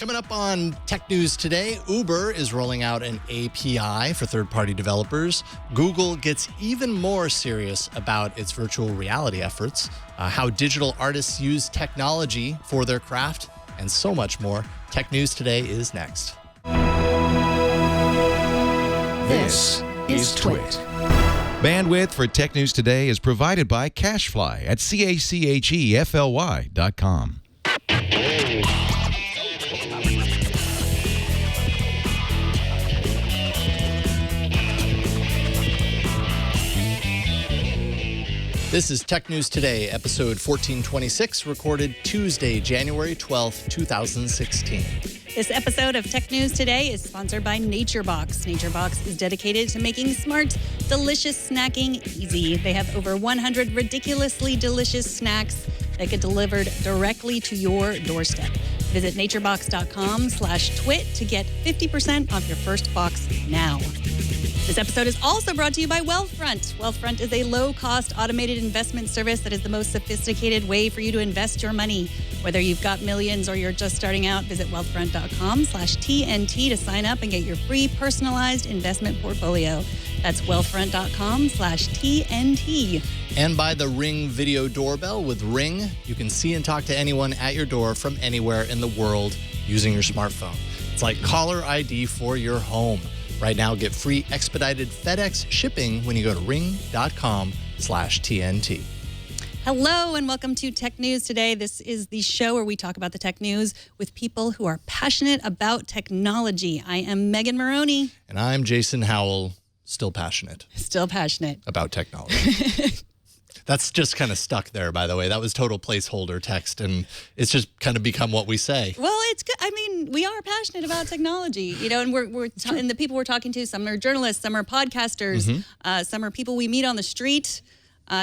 Coming up on Tech News today, Uber is rolling out an API for third-party developers. Google gets even more serious about its virtual reality efforts, how digital artists use technology for their craft, and so much more. Tech News today is next. This is Twit. Bandwidth for Tech News today is provided by CacheFly at CacheFly.com. This is Tech News Today, episode 1426, recorded Tuesday, January 12th, 2016. This episode of Tech News Today is sponsored by NatureBox. NatureBox is dedicated to making smart, delicious snacking easy. They have over 100 ridiculously delicious snacks that get delivered directly to your doorstep. Visit naturebox.com/twit to get 50% off your first box now. This episode is also brought to you by Wealthfront. Wealthfront is a low-cost automated investment service that is the most sophisticated way for you to invest your money. Whether you've got millions or you're just starting out, visit wealthfront.com/TNT to sign up and get your free personalized investment portfolio. That's wealthfront.com/TNT. And by the Ring video doorbell. With Ring, you can see and talk to anyone at your door from anywhere in the world using your smartphone. It's like caller ID for your home. Right now, get free expedited FedEx shipping when you go to ring.com/TNT. Hello and welcome to Tech News Today. This is the show where we talk about the tech news with people who are passionate about technology. I am Megan Morrone. And I'm Jason Howell, still passionate. Still passionate. About technology. That's just kind of stuck there, by the way. That was total placeholder text, and it's just kind of become what we say. Well, it's good. I mean, we are passionate about technology, you know, and and the people we're talking to, some are journalists, some are podcasters, some are people we meet on the street.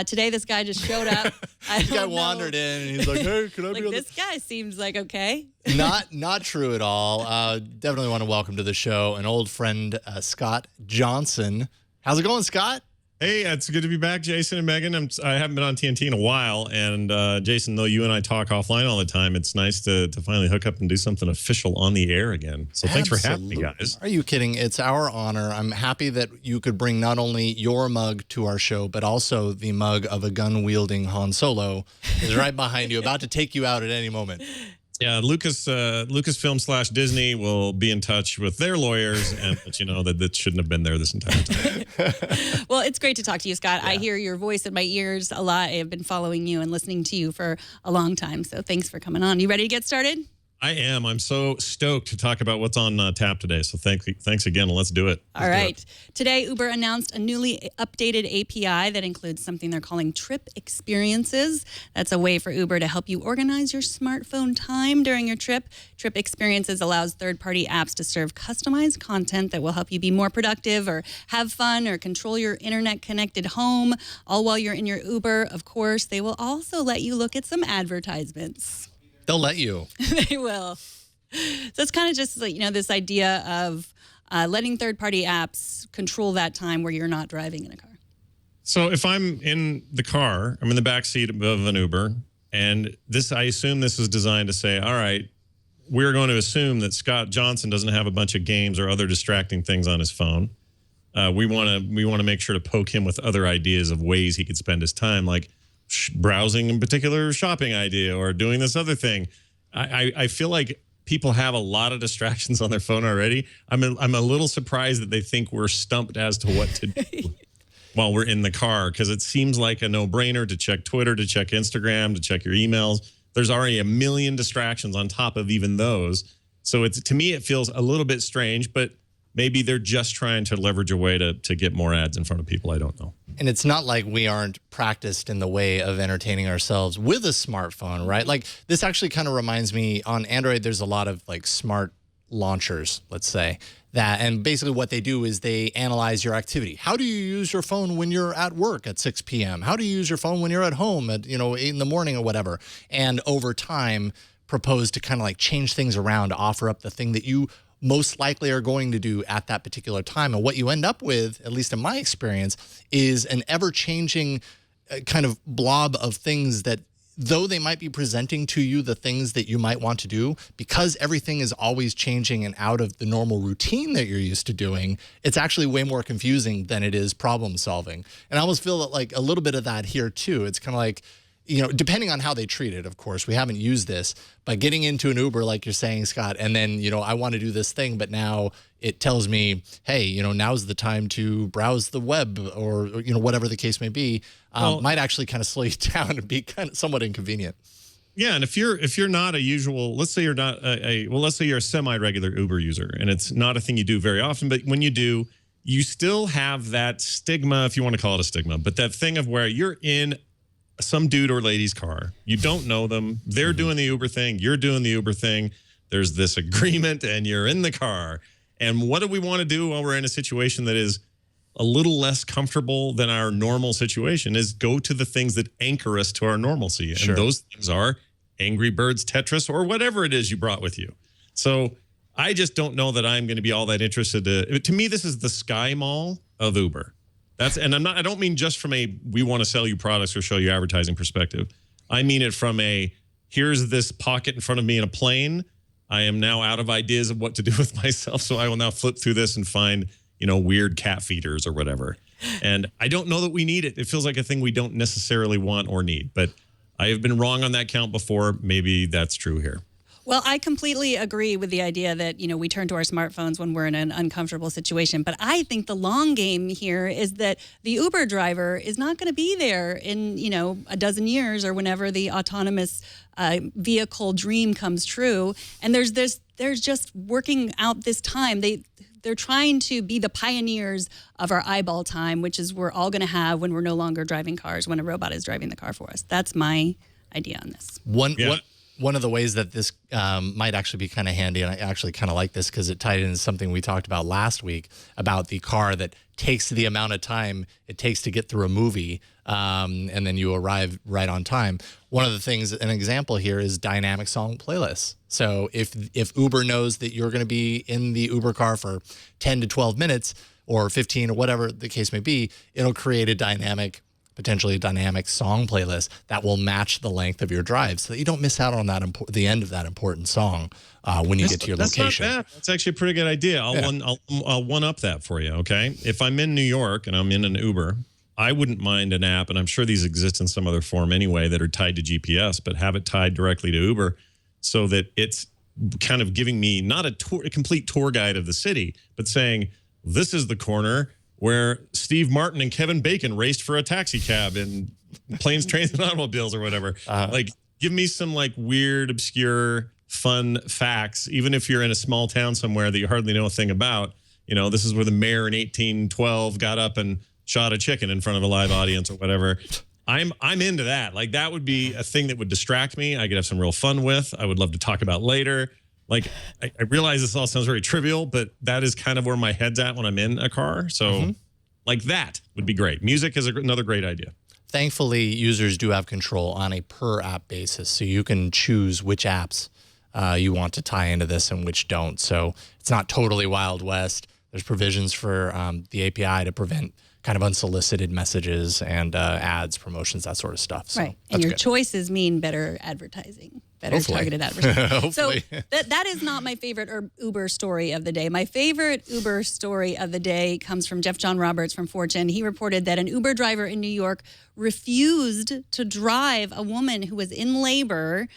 Today, this guy just showed up. This guy wandered in, and he's like, "Hey, can I be on this guy seems like okay." Not true at all. Definitely want to welcome to the show an old friend, Scott Johnson. How's it going, Scott? Hey, it's good to be back, Jason and Megan. I haven't been on TNT in a while, and Jason, though you and I talk offline all the time, it's nice to finally hook up and do something official on the air again. So thanks for having me, guys. Are you kidding? It's our honor. I'm happy that you could bring not only your mug to our show, but also the mug of a gun-wielding Han Solo is right behind you, about to take you out at any moment. Yeah, Lucasfilm/Disney will be in touch with their lawyers and let you know that shouldn't have been there this entire time. Well, it's great to talk to you, Scott. Yeah. I hear your voice in my ears a lot. I've been following you and listening to you for a long time. So thanks for coming on. You ready to get started? I am. I'm so stoked to talk about what's on tap today. So thanks again. Let's do it. All right. Today, Uber announced a newly updated API that includes something they're calling trip experiences. That's a way for Uber to help you organize your smartphone time during your trip. Trip experiences allows third-party apps to serve customized content that will help you be more productive or have fun or control your internet-connected home, all while you're in your Uber. Of course, they will also let you look at some advertisements. They'll let you. They will. So it's kind of just like, you know, this idea of letting third-party apps control that time where you're not driving in a car. So if I'm in the car, I'm in the back seat of an Uber, and I assume this is designed to say, all right, we're going to assume that Scott Johnson doesn't have a bunch of games or other distracting things on his phone. We want to make sure to poke him with other ideas of ways he could spend his time, like browsing in particular shopping idea or doing this other thing. I feel like people have a lot of distractions on their phone already. I'm a little surprised that they think we're stumped as to what to do while we're in the car, because it seems like a no-brainer to check Twitter, to check Instagram, to check your emails. There's already a million distractions on top of even those. So to me, it feels a little bit strange, but maybe they're just trying to leverage a way to get more ads in front of people. I don't know. And it's not like we aren't practiced in the way of entertaining ourselves with a smartphone, right? Like, this actually kind of reminds me, on Android, there's a lot of like smart launchers, let's say, and basically what they do is they analyze your activity. How do you use your phone when you're at work at 6 p.m.? How do you use your phone when you're at home at 8 in the morning or whatever? And over time, propose to kind of like change things around to offer up the thing that you most likely are going to do at that particular time. And what you end up with, at least in my experience, is an ever-changing kind of blob of things that though they might be presenting to you the things that you might want to do, because everything is always changing and out of the normal routine that you're used to doing, it's actually way more confusing than it is problem solving. And I almost feel that like a little bit of that here too. It's kind of like, you know, depending on how they treat it, of course, we haven't used this, but getting into an Uber, like you're saying, Scott, and then, you know, I want to do this thing, but now it tells me, hey, you know, now's the time to browse the web or you know, whatever the case may be, might actually kind of slow you down and be kind of somewhat inconvenient. Yeah, and if you're not a usual, let's say you're not let's say you're a semi-regular Uber user, and it's not a thing you do very often, but when you do, you still have that stigma, if you want to call it a stigma, but that thing of where you're in some dude or lady's car. You don't know them. They're doing the Uber thing. You're doing the Uber thing. There's this agreement and you're in the car. And what do we want to do while we're in a situation that is a little less comfortable than our normal situation is go to the things that anchor us to our normalcy. Sure. And those things are Angry Birds, Tetris, or whatever it is you brought with you. So I just don't know that I'm going to be all that interested. To me, this is the SkyMall of Uber. And I don't mean just from a, we want to sell you products or show you advertising perspective. I mean it from a, here's this pocket in front of me in a plane. I am now out of ideas of what to do with myself. So I will now flip through this and find, you know, weird cat feeders or whatever. And I don't know that we need it. It feels like a thing we don't necessarily want or need, but I have been wrong on that count before. Maybe that's true here. Well, I completely agree with the idea that, you know, we turn to our smartphones when we're in an uncomfortable situation. But I think the long game here is that the Uber driver is not going to be there in, you know, a dozen years or whenever the autonomous vehicle dream comes true. And there's just working out this time. They're trying to be the pioneers of our eyeball time, which is we're all going to have when we're no longer driving cars, when a robot is driving the car for us. That's my idea on this. One of the ways that this might actually be kind of handy, and I actually kind of like this because it tied into something we talked about last week about the car that takes the amount of time it takes to get through a movie, and then you arrive right on time. One of the things, an example here is dynamic song playlists. So if Uber knows that you're going to be in the Uber car for 10 to 12 minutes or 15 or whatever the case may be, it'll create a potentially dynamic song playlist that will match the length of your drive so that you don't miss out on the end of that important song when you get to your location. Not bad. That's actually a pretty good idea. I'll one up that for you, okay? If I'm in New York and I'm in an Uber, I wouldn't mind an app, and I'm sure these exist in some other form anyway that are tied to GPS, but have it tied directly to Uber so that it's kind of giving me not a complete tour guide of the city, but saying, this is the corner where Steve Martin and Kevin Bacon raced for a taxi cab in Planes, Trains, and Automobiles or whatever. Like, give me some like weird, obscure, fun facts, even if you're in a small town somewhere that you hardly know a thing about. You know, this is where the mayor in 1812 got up and shot a chicken in front of a live audience or whatever. I'm into that. Like, that would be a thing that would distract me. I could have some real fun with. I would love to talk about later. Like, I realize this all sounds very trivial, but that is kind of where my head's at when I'm in a car. So, like, that would be great. Music is another great idea. Thankfully, users do have control on a per-app basis, so you can choose which apps you want to tie into this and which don't. So it's not totally Wild West. There's provisions for the API to prevent kind of unsolicited messages and ads, promotions, that sort of stuff. So right. And your choices mean better advertising. Better Hopefully. Targeted advertising. Hopefully. So that is not my favorite Uber story of the day. My favorite Uber story of the day comes from Jeff John Roberts from Fortune. He reported that an Uber driver in New York refused to drive a woman who was in labor.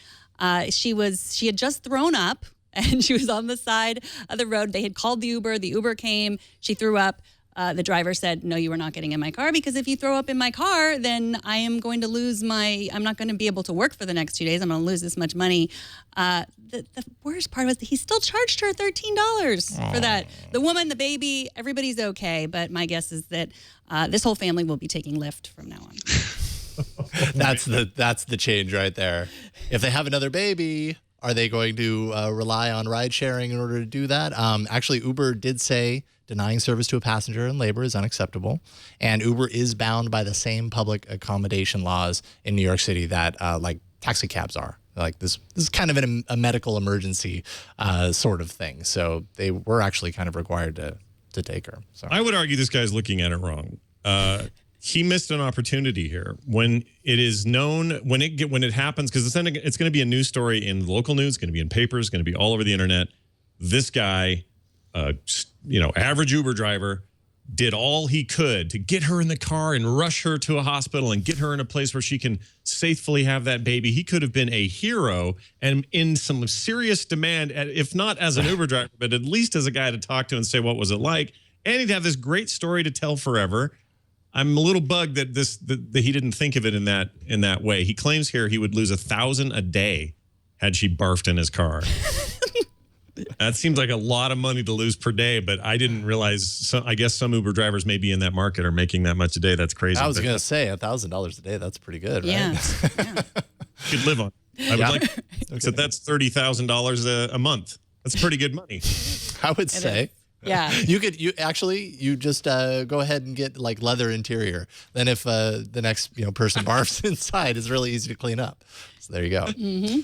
She had just thrown up and she was on the side of the road. They had called the Uber came, she threw up. The driver said, no, you are not getting in my car because if you throw up in my car, then I am going to I'm not going to be able to work for the next 2 days. I'm going to lose this much money. The worst part was that he still charged her $13 for that. The woman, the baby, everybody's okay. But my guess is that this whole family will be taking Lyft from now on. That's the change right there. If they have another baby, are they going to rely on ride sharing in order to do that? Actually, Uber did say denying service to a passenger in labor is unacceptable. And Uber is bound by the same public accommodation laws in New York City that like taxi cabs are. Like this is kind of a medical emergency sort of thing. So they were actually kind of required to take her. So I would argue this guy's looking at it wrong. he missed an opportunity here. When it is known, when it happens, because it's going to be a news story in local news, going to be in papers, going to be all over the internet. This guy, average Uber driver, did all he could to get her in the car and rush her to a hospital and get her in a place where she can safely have that baby. He could have been a hero and in some serious demand, if not as an Uber driver, but at least as a guy to talk to and say, what was it like? And he'd have this great story to tell forever. I'm a little bugged that he didn't think of it in that way. He claims here he would lose $1,000 a day had she barfed in his car. That seems like a lot of money to lose per day, but I didn't realize. I guess some Uber drivers maybe in that market are making that much a day. That's crazy. I was going to say $1,000 a day. That's pretty good, right? Yeah. You could live on. I would like. Okay. So that's $30,000 a month. That's pretty good money. I would say. Yeah. You just go ahead and get like leather interior. Then if the next person barfs inside, it's really easy to clean up. So there you go. Mm-hmm.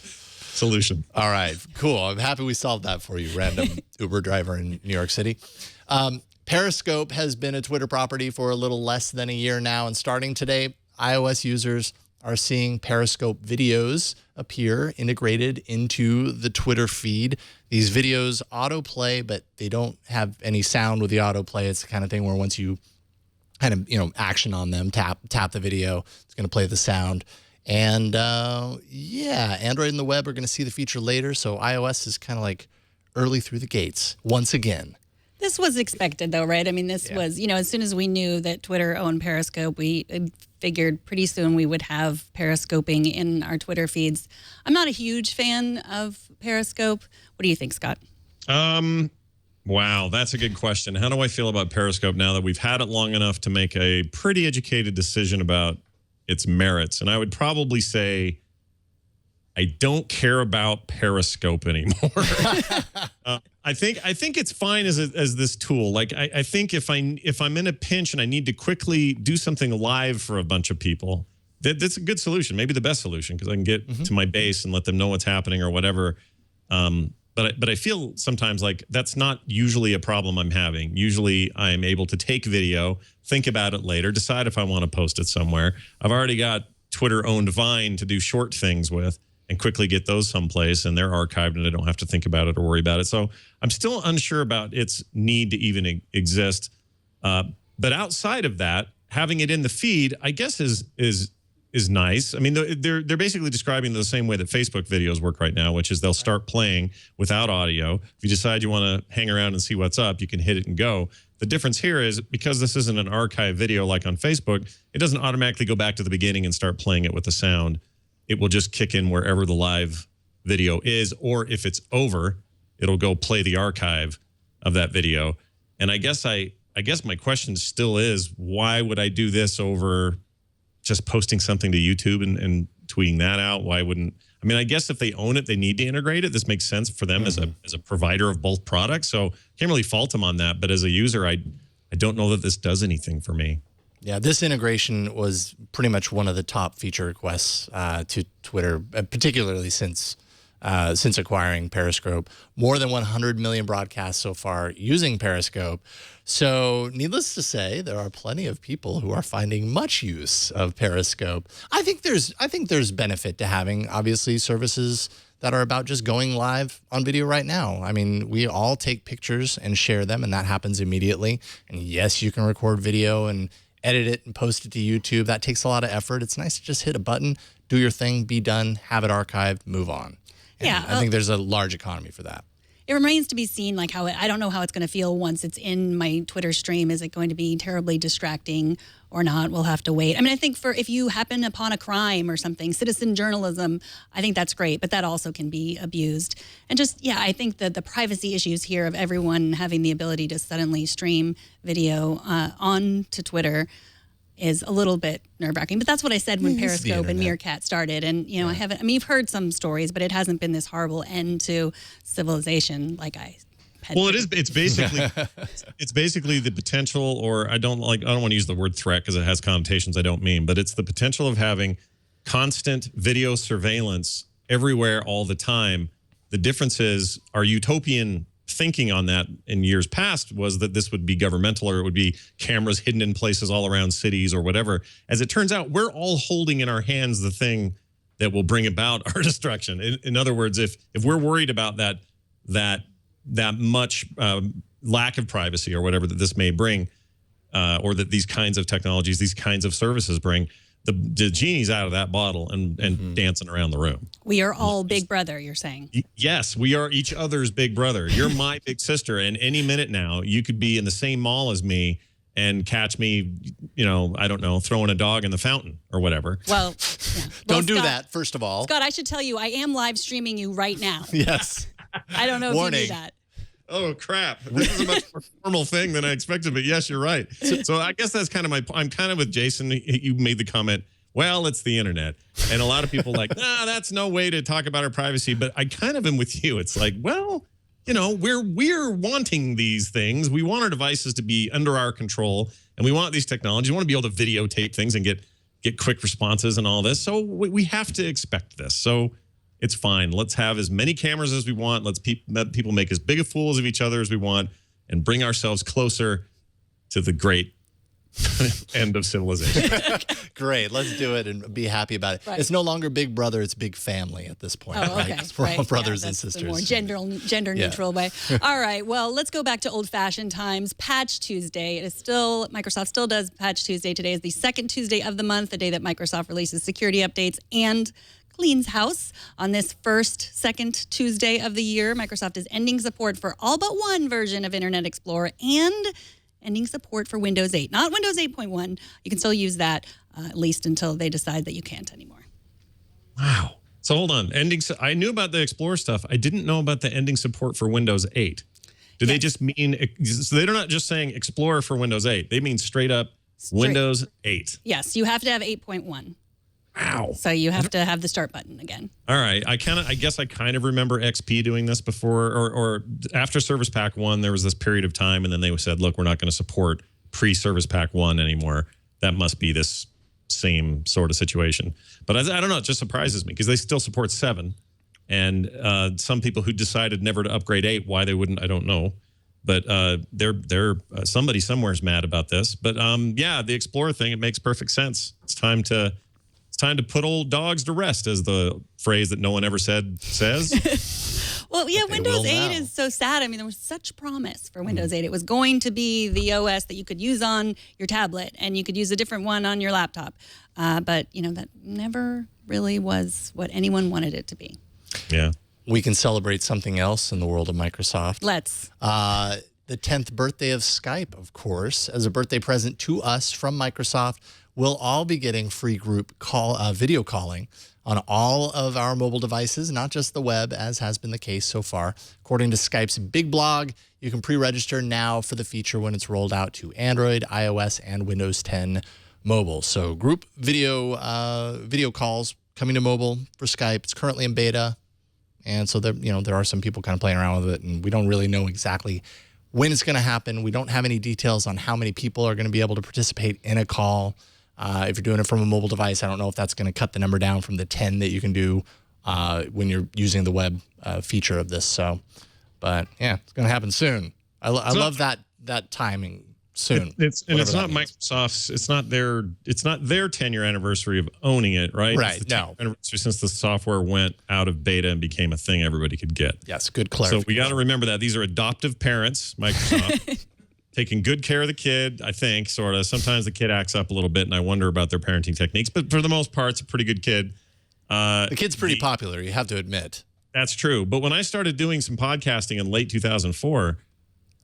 Solution. All right, cool. I'm happy we solved that for you, random Uber driver in New York City. Periscope has been a Twitter property for a little less than a year now, and starting today, iOS users are seeing Periscope videos appear integrated into the Twitter feed. These videos autoplay, but they don't have any sound with the autoplay. It's the kind of thing where once you kind of action on them, tap the video, it's going to play the sound. And Android and the web are going to see the feature later. So iOS is kind of like early through the gates once again. This was expected, though, right? I mean, this was, as soon as we knew that Twitter owned Periscope, we figured pretty soon we would have Periscoping in our Twitter feeds. I'm not a huge fan of Periscope. What do you think, Scott? Wow, that's a good question. How do I feel about Periscope now that we've had it long enough to make a pretty educated decision about its merits? And I would probably say I don't care about Periscope anymore. I think it's fine as this tool. Like I think if I'm in a pinch and I need to quickly do something live for a bunch of people, that's a good solution, maybe the best solution, because I can get to my base and let them know what's happening or whatever. But I feel sometimes like that's not usually a problem I'm having. Usually I'm able to take video, think about it later, decide if I want to post it somewhere. I've already got Twitter-owned Vine to do short things with and quickly get those someplace, and they're archived and I don't have to think about it or worry about it. So I'm still unsure about its need to even exist. But outside of that, having it in the feed, I guess is nice. I mean, they're basically describing the same way that Facebook videos work right now, which is they'll start playing without audio. If you decide you want to hang around and see what's up, you can hit it and go. The difference here is because this isn't an archive video like on Facebook, it doesn't automatically go back to the beginning and start playing it with the sound. It will just kick in wherever the live video is, or if it's over, it'll go play the archive of that video. And I guess my question still is, why would I do this over just posting something to YouTube and tweeting that out? Why wouldn't, I mean, I guess if they own it, they need to integrate it. This makes sense for them as a provider of both products. So can't really fault them on that. But as a user, I don't know that this does anything for me. Yeah, this integration was pretty much one of the top feature requests to Twitter, particularly since acquiring Periscope. More than 100 million broadcasts so far using Periscope. So needless to say, there are plenty of people who are finding much use of Periscope. I think there's benefit to having, obviously, services that are about just going live on video right now. I mean, we all take pictures and share them, and that happens immediately. And yes, you can record video and edit it and post it to YouTube. That takes a lot of effort. It's nice to just hit a button, do your thing, be done, have it archived, move on. And yeah, I think there's a large economy for that. It remains to be seen, like I don't know how it's going to feel once it's in my Twitter stream. Is it going to be terribly distracting or not? We'll have to wait. I mean, I think if you happen upon a crime or something, citizen journalism, I think that's great, but that also can be abused. And just, I think that the privacy issues here of everyone having the ability to suddenly stream video onto Twitter is a little bit nerve-wracking. But that's what I said when Periscope and Meerkat started. And, you've heard some stories, but it hasn't been this horrible end to civilization like I had. Well, it's basically the potential, or I don't want to use the word threat because it has connotations I don't mean, but it's the potential of having constant video surveillance everywhere all the time. The difference is our utopian thinking on that in years past was that this would be governmental, or it would be cameras hidden in places all around cities or whatever. As it turns out, we're all holding in our hands the thing that will bring about our destruction. In other words, if we're worried about that much lack of privacy or whatever that this may bring, or that these kinds of technologies, these kinds of services bring, the genie's out of that bottle and dancing around the room. We are all big brother, you're saying? Yes, we are each other's big brother. You're my big sister, and any minute now, you could be in the same mall as me and catch me, I don't know, throwing a dog in the fountain or whatever. Well, yeah. Don't do that, first of all. Scott, I should tell you, I am live streaming you right now. Yes. I don't know if you knew that. Oh, crap. This is a much more formal thing than I expected, but yes, you're right. So I guess that's kind of I'm kind of with Jason. You made the comment, well, it's the internet. And a lot of people like, that's no way to talk about our privacy. But I kind of am with you. It's like, well, we're wanting these things. We want our devices to be under our control, and we want these technologies. We want to be able to videotape things and get quick responses and all this. So we have to expect this. So it's fine. Let's have as many cameras as we want. Let's let people make as big a fools of each other as we want, and bring ourselves closer to the great end of civilization. Great. Let's do it and be happy about it. Right. It's no longer big brother. It's big family at this point. Oh, okay. Right? We're all brothers and that's sisters. The more gender neutral way. All right. Well, let's go back to old fashioned times. Patch Tuesday. It is still, Microsoft still does Patch Tuesday. Today is the second Tuesday of the month, the day that Microsoft releases security updates and cleans house. On this second Tuesday of the year, Microsoft is ending support for all but one version of Internet Explorer and ending support for Windows 8. Not Windows 8.1. You can still use that at least until they decide that you can't anymore. Wow. So hold on. I knew about the Explorer stuff. I didn't know about the ending support for Windows 8. Do they just mean, so they're not just saying Explorer for Windows 8. They mean straight up Windows 8. Yes, you have to have 8.1. Wow. So you have to have the start button again. All right. I guess I kind of remember XP doing this before, or after Service Pack 1, there was this period of time, and then they said, look, we're not going to support pre-Service Pack 1 anymore. That must be this same sort of situation. But I don't know. It just surprises me because they still support 7. And some people who decided never to upgrade 8, why they wouldn't, I don't know. But they're somebody somewhere is mad about this. But yeah, the Explorer thing, it makes perfect sense. It's time to put old dogs to rest, as the phrase that no one ever says. Well, yeah, Windows 8 is so sad. I mean, there was such promise for Windows 8. It was going to be the OS that you could use on your tablet, and you could use a different one on your laptop. But, that never really was what anyone wanted it to be. Yeah. We can celebrate something else in the world of Microsoft. Let's. The 10th birthday of Skype, of course, as a birthday present to us from Microsoft. We'll all be getting free group video calling on all of our mobile devices, not just the web, as has been the case so far. According to Skype's big blog, you can pre-register now for the feature when it's rolled out to Android, iOS, and Windows 10 mobile. So group video calls coming to mobile for Skype. It's currently in beta, and so there are some people kind of playing around with it, and we don't really know exactly when it's going to happen. We don't have any details on how many people are going to be able to participate in a call. If you're doing it from a mobile device, I don't know if that's going to cut the number down from the 10 that you can do when you're using the web feature of this. So, but yeah, it's going to happen soon. I love that timing. Soon. It's not Microsoft's. It's not their 10-year anniversary of owning it, right? Right. It's the 10th anniversary since the software went out of beta and became a thing everybody could get. Yes. Good clarification. So we got to remember that these are adoptive parents, Microsoft, taking good care of the kid. I think sort of. Sometimes the kid acts up a little bit, and I wonder about their parenting techniques. But for the most part, it's a pretty good kid. The kid's pretty popular. You have to admit. That's true. But when I started doing some podcasting in late 2004,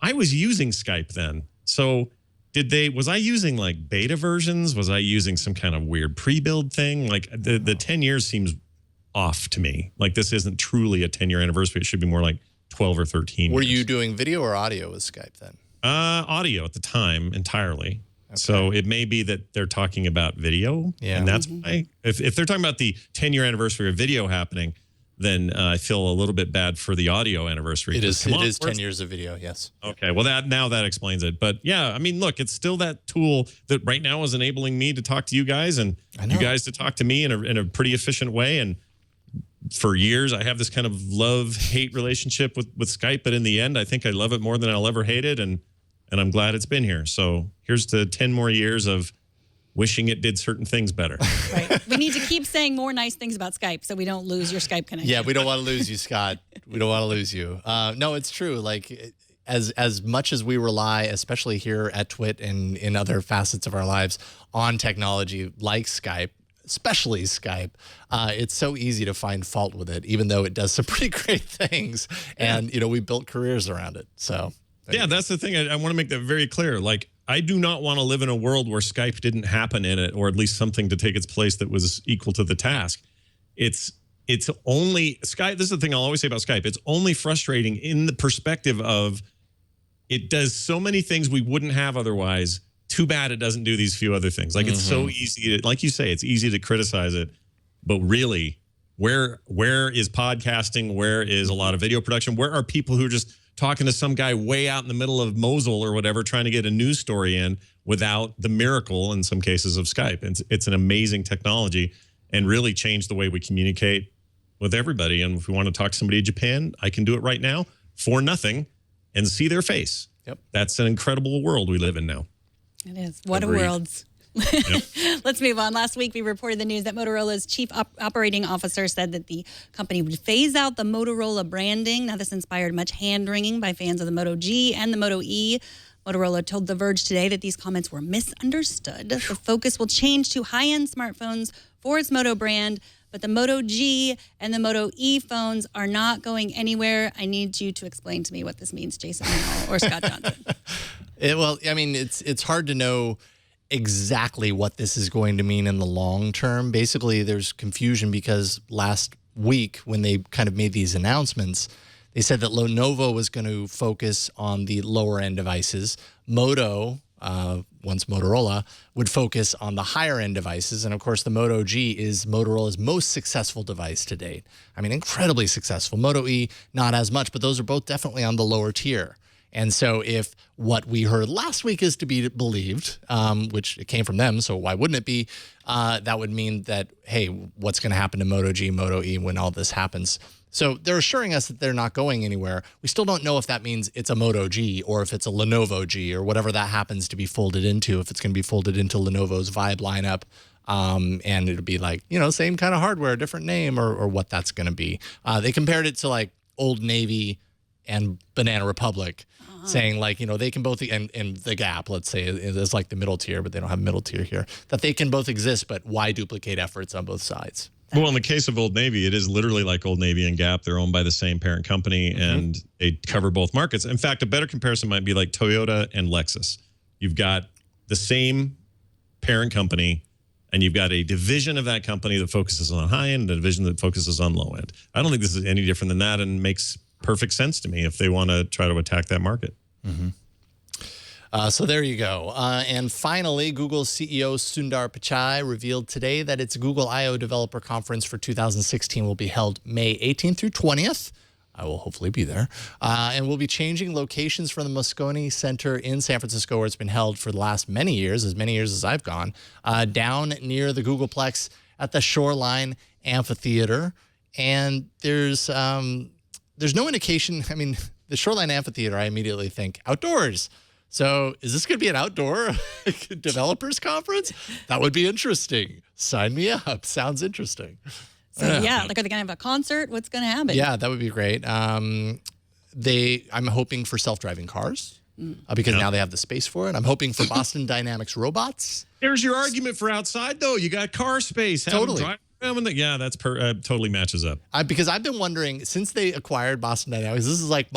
I was using Skype then. So was I using like beta versions? Was I using some kind of weird pre-build thing? Like the 10 years seems off to me. Like this isn't truly a 10-year anniversary. It should be more like 12 or 13 Were years. you doing video or audio with Skype then? Audio at the time entirely. Okay. So it may be that they're talking about video. Yeah. And that's why. If they're talking about the 10-year anniversary of video happening, then I feel a little bit bad for the audio anniversary. It is 10 years of video, yes. Okay, well, that explains it. But yeah, I mean, look, it's still that tool that right now is enabling me to talk to you guys and you guys to talk to me in a pretty efficient way. And for years. I have this kind of love-hate relationship with Skype, but in the end, I think I love it more than I'll ever hate it, and I'm glad it's been here. So here's to 10 more years of wishing it did certain things better. Right. We need to keep saying more nice things about Skype so we don't lose your Skype connection. Yeah, we don't want to lose you, Scott. We don't want to lose you. No, it's true. Like, as much as we rely, especially here at Twit and in other facets of our lives, on technology like Skype, especially Skype, it's so easy to find fault with it, even though it does some pretty great things. And, we built careers around it. So, yeah, that's the thing. I want to make that very clear. Like, I do not want to live in a world where Skype didn't happen in it, or at least something to take its place that was equal to the task. It's only Skype. This is the thing I'll always say about Skype. It's only frustrating in the perspective of it does so many things we wouldn't have otherwise. Too bad it doesn't do these few other things. Like, it's so easy to, like you say, it's easy to criticize it, but really, where is podcasting? Where is a lot of video production? Where are people who are just talking to some guy way out in the middle of Mosul or whatever, trying to get a news story in without the miracle, in some cases, of Skype? It's an amazing technology and really changed the way we communicate with everybody. And if we want to talk to somebody in Japan, I can do it right now for nothing and see their face. Yep. That's an incredible world we live in now. It is. What Agreed. a world. Yep. Let's move on. Last week, we reported the news that Motorola's chief operating officer said that the company would phase out the Motorola branding. Now, this inspired much hand-wringing by fans of the Moto G and the Moto E. Motorola told The Verge today that these comments were misunderstood. The focus will change to high-end smartphones for its Moto brand, but the Moto G and the Moto E phones are not going anywhere. I need you to explain to me what this means, Jason or Scott Johnson. Well, I mean, it's hard to know exactly what this is going to mean in the long term. Basically, there's confusion because last week when they kind of made these announcements, they said that Lenovo was going to focus on the lower end devices. Moto, once Motorola, would focus on the higher end devices. And of course, the Moto G is Motorola's most successful device to date. I mean, incredibly successful. Moto E, not as much, but those are both definitely on the lower tier. And so if what we heard last week is to be believed, which it came from them, so why wouldn't it be, that would mean that, hey, what's going to happen to Moto G, Moto E when all this happens? So they're assuring us that they're not going anywhere. We still don't know if that means it's a Moto G or if it's a Lenovo G or whatever that happens to be folded into, if it's going to be folded into Lenovo's Vibe lineup. And it'll be like, same kind of hardware, different name or what that's going to be. They compared it to like Old Navy and Banana Republic, saying like, they can both, and the Gap, let's say, is like the middle tier, but they don't have middle tier here, that they can both exist, but why duplicate efforts on both sides? Well, in the case of Old Navy, it is literally like Old Navy and Gap. They're owned by the same parent company, and they cover both markets. In fact, a better comparison might be like Toyota and Lexus. You've got the same parent company, and you've got a division of that company that focuses on high end and a division that focuses on low end. I don't think this is any different than that, and makes perfect sense to me if they want to try to attack that market. So there you go. And finally, Google's CEO Sundar Pichai revealed today that its Google I/O Developer Conference for 2016 will be held May 18th through 20th. I will hopefully be there. And we'll be changing locations from the Moscone Center in San Francisco, where it's been held for the last many years as I've gone, down near the Googleplex at the Shoreline Amphitheater. And there's no indication. I mean, the Shoreline Amphitheater, I immediately think outdoors. So is this going to be an outdoor developers conference? That would be interesting. Sign me up. Sounds interesting. So yeah, like are they going to have a concert? What's going to happen? Yeah, that would be great. I'm hoping for self-driving cars because now they have the space for it. I'm hoping for Boston Dynamics robots. There's your argument for outside, though. You got car space. Totally. Yeah, that's totally matches up. Because I've been wondering, since they acquired Boston Dynamics, this is like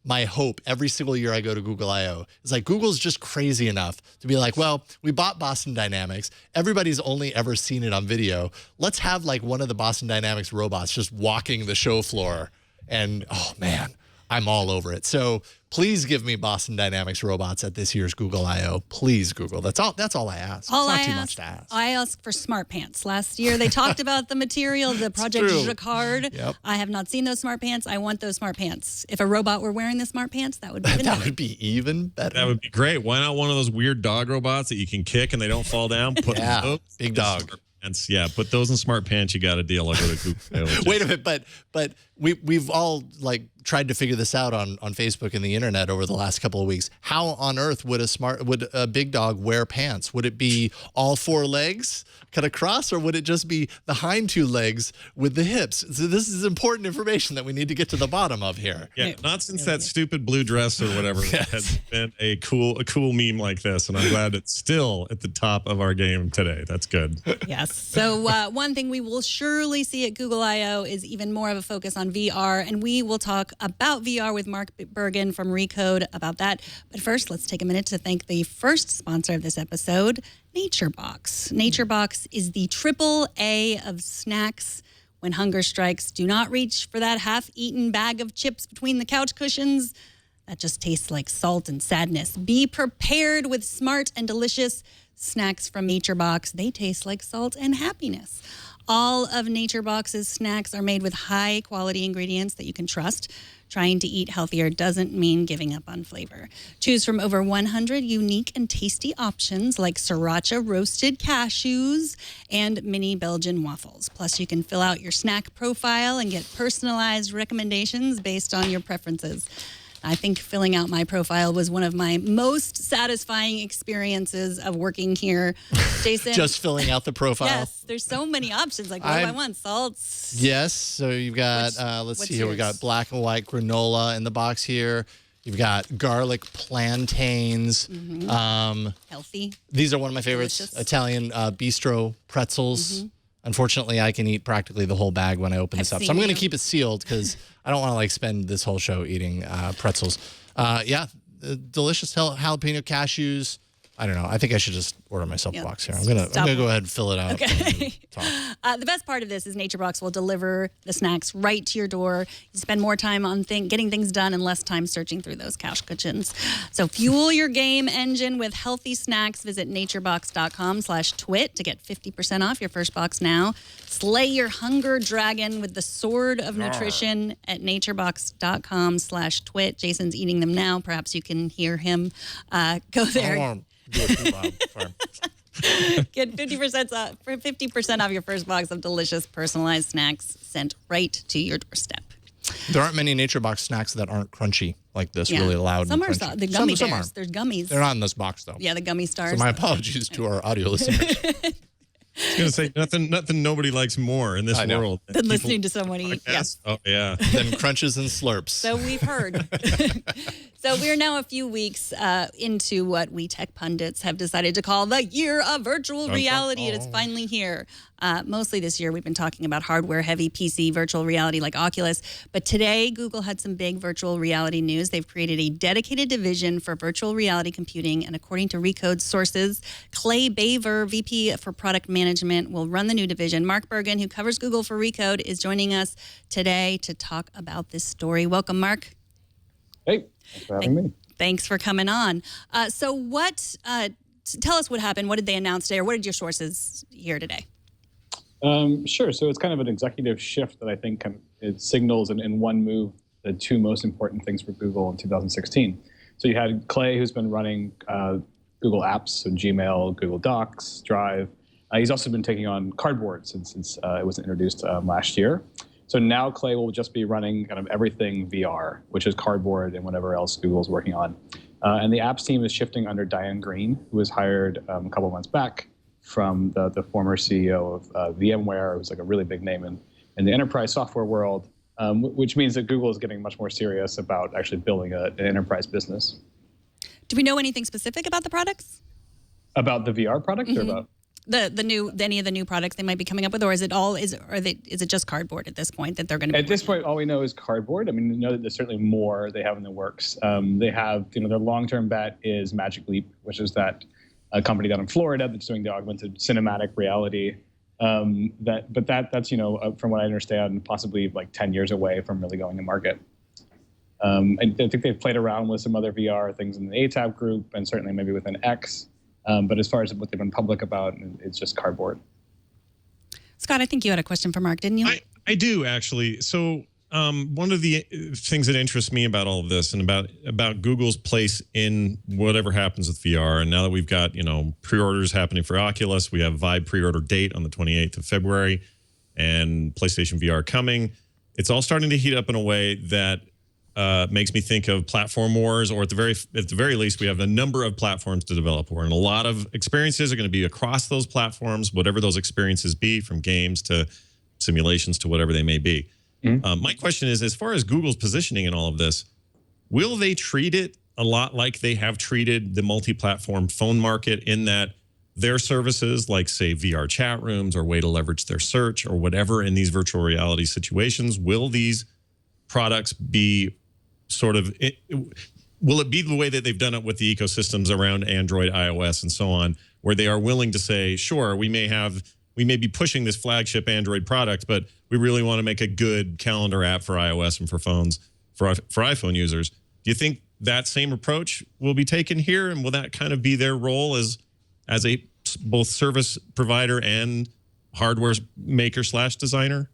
my hope every single year I go to Google I/O. It's like Google's just crazy enough to be like, well, we bought Boston Dynamics. Everybody's only ever seen it on video. Let's have like one of the Boston Dynamics robots just walking the show floor. And oh man, I'm all over it. So please give me Boston Dynamics robots at this year's Google I/O. Please, Google. That's all I ask. It's not too much to ask. I asked for smart pants. Last year they talked about the material, the Project Jacquard. Yep. I have not seen those smart pants. I want those smart pants. If a robot were wearing the smart pants, that would be even That better. would be even better. That would be great. Why not one of those weird dog robots that you can kick and they don't fall down? Put Yeah, those big dog. pants. Yeah, put those in smart pants. You got a deal. I'll go to Google. Wait a minute, but we've all like tried to figure this out on Facebook and the internet over the last couple of weeks. How on earth would a big dog wear pants? Would it be all four legs cut across, or would it just be the hind two legs with the hips? So this is important information that we need to get to the bottom of here. Yeah, not since that stupid blue dress or whatever has been a cool meme like this, and I'm glad it's still at the top of our game today. That's good. Yes. So one thing we will surely see at Google I/O is even more of a focus on VR, and we will talk about VR with Mark Bergen from Recode about that. But first, let's take a minute to thank the first sponsor of this episode, NatureBox. NatureBox is the AAA of snacks. When hunger strikes, do not reach for that half-eaten bag of chips between the couch cushions. That just tastes like salt and sadness. Be prepared with smart and delicious snacks from NatureBox. They taste like salt and happiness. All of NatureBox's snacks are made with high-quality ingredients that you can trust. Trying to eat healthier doesn't mean giving up on flavor. Choose from over 100 unique and tasty options like sriracha roasted cashews and mini Belgian waffles. Plus, you can fill out your snack profile and get personalized recommendations based on your preferences. I think filling out my profile was one of my most satisfying experiences of working here. Jason? Just filling out the profile? Yes. There's so many options. Like, what do I want? Salts? Yes. So you've got, let's see here. We got black and white granola in the box here. You've got garlic plantains. Healthy. These are one of my favorites. Delicious. Italian bistro pretzels. Unfortunately, I can eat practically the whole bag when I open this up. So I'm going to keep it sealed because I don't want to like spend this whole show eating pretzels. Delicious jalapeno cashews. I don't know. I think I should just order myself a box here. I'm gonna go ahead and fill it out. Okay. The best part of this is NatureBox will deliver the snacks right to your door. You spend more time on getting things done and less time searching through those couch cushions. So fuel your game engine with healthy snacks. Visit naturebox.com/twit to get 50% off your first box now. Slay your hunger dragon with the sword of nutrition at naturebox.com/twit. Jason's eating them now. Perhaps you can hear him. Go there. Get 50% off your first box of delicious personalized snacks sent right to your doorstep. There aren't many NatureBox snacks that aren't crunchy like this, really loud. Some and are crunchy. The gummy some bears. There's gummies. They're not in this box though. Yeah, the gummy stars. So my apologies to our audio listeners. I was going to say nothing nobody likes more in this world than listening to someone eat. Yes. Oh yeah. Then crunches and slurps. So we've heard. So we're now a few weeks into what we tech pundits have decided to call the year of virtual reality. It is finally here. Mostly this year, we've been talking about hardware-heavy PC virtual reality like Oculus. But today, Google had some big virtual reality news. They've created a dedicated division for virtual reality computing. And according to Recode sources, Clay Baver, VP for Product Management, will run the new division. Mark Bergen, who covers Google for Recode, is joining us today to talk about this story. Welcome, Mark. Hey, thanks for having me. Thanks for coming on. So tell us what happened. What did they announce today, or what did your sources hear today? Sure. So it's kind of an executive shift that I think it signals in one move the two most important things for Google in 2016. So you had Clay, who's been running Google Apps, so Gmail, Google Docs, Drive. He's also been taking on Cardboard since it was introduced last year. So now Clay will just be running kind of everything VR, which is Cardboard and whatever else Google's working on. And the apps team is shifting under Diane Green, who was hired a couple of months back from the former CEO of VMware, who's like a really big name in the enterprise software world, which means that Google is getting much more serious about actually building an enterprise business. Do we know anything specific about the products? About the VR product or about? Any of the new products they might be coming up with, or is it just Cardboard at this point that they're going to be at this point? All we know is Cardboard. I mean, we know that there's certainly more they have in the works. They have, their long-term bet is Magic Leap, which is that a company down in Florida that's doing the augmented cinematic reality. That's from what I understand, possibly like 10 years away from really going to market. I think they've played around with some other VR things in the ATAP group, and certainly maybe with an X. But as far as what they've been public about, it's just Cardboard. Scott, I think you had a question for Mark, didn't you? I do, actually. So one of the things that interests me about all of this and about Google's place in whatever happens with VR, and now that we've got, pre-orders happening for Oculus, we have Vive pre-order date on the 28th of February, and PlayStation VR coming. It's all starting to heat up in a way that makes me think of platform wars, or at the very least, we have a number of platforms to develop for, and a lot of experiences are going to be across those platforms, whatever those experiences be, from games to simulations to whatever they may be. My question is, as far as Google's positioning in all of this, will they treat it a lot like they have treated the multi-platform phone market, in that their services, like, say, VR chat rooms or way to leverage their search or whatever in these virtual reality situations, will these products be will it be the way that they've done it with the ecosystems around Android, iOS, and so on, where they are willing to say, sure, we may be pushing this flagship Android product, but we really want to make a good calendar app for iOS and for phones, for iPhone users. Do you think that same approach will be taken here? And will that kind of be their role as a both service provider and hardware maker / designer?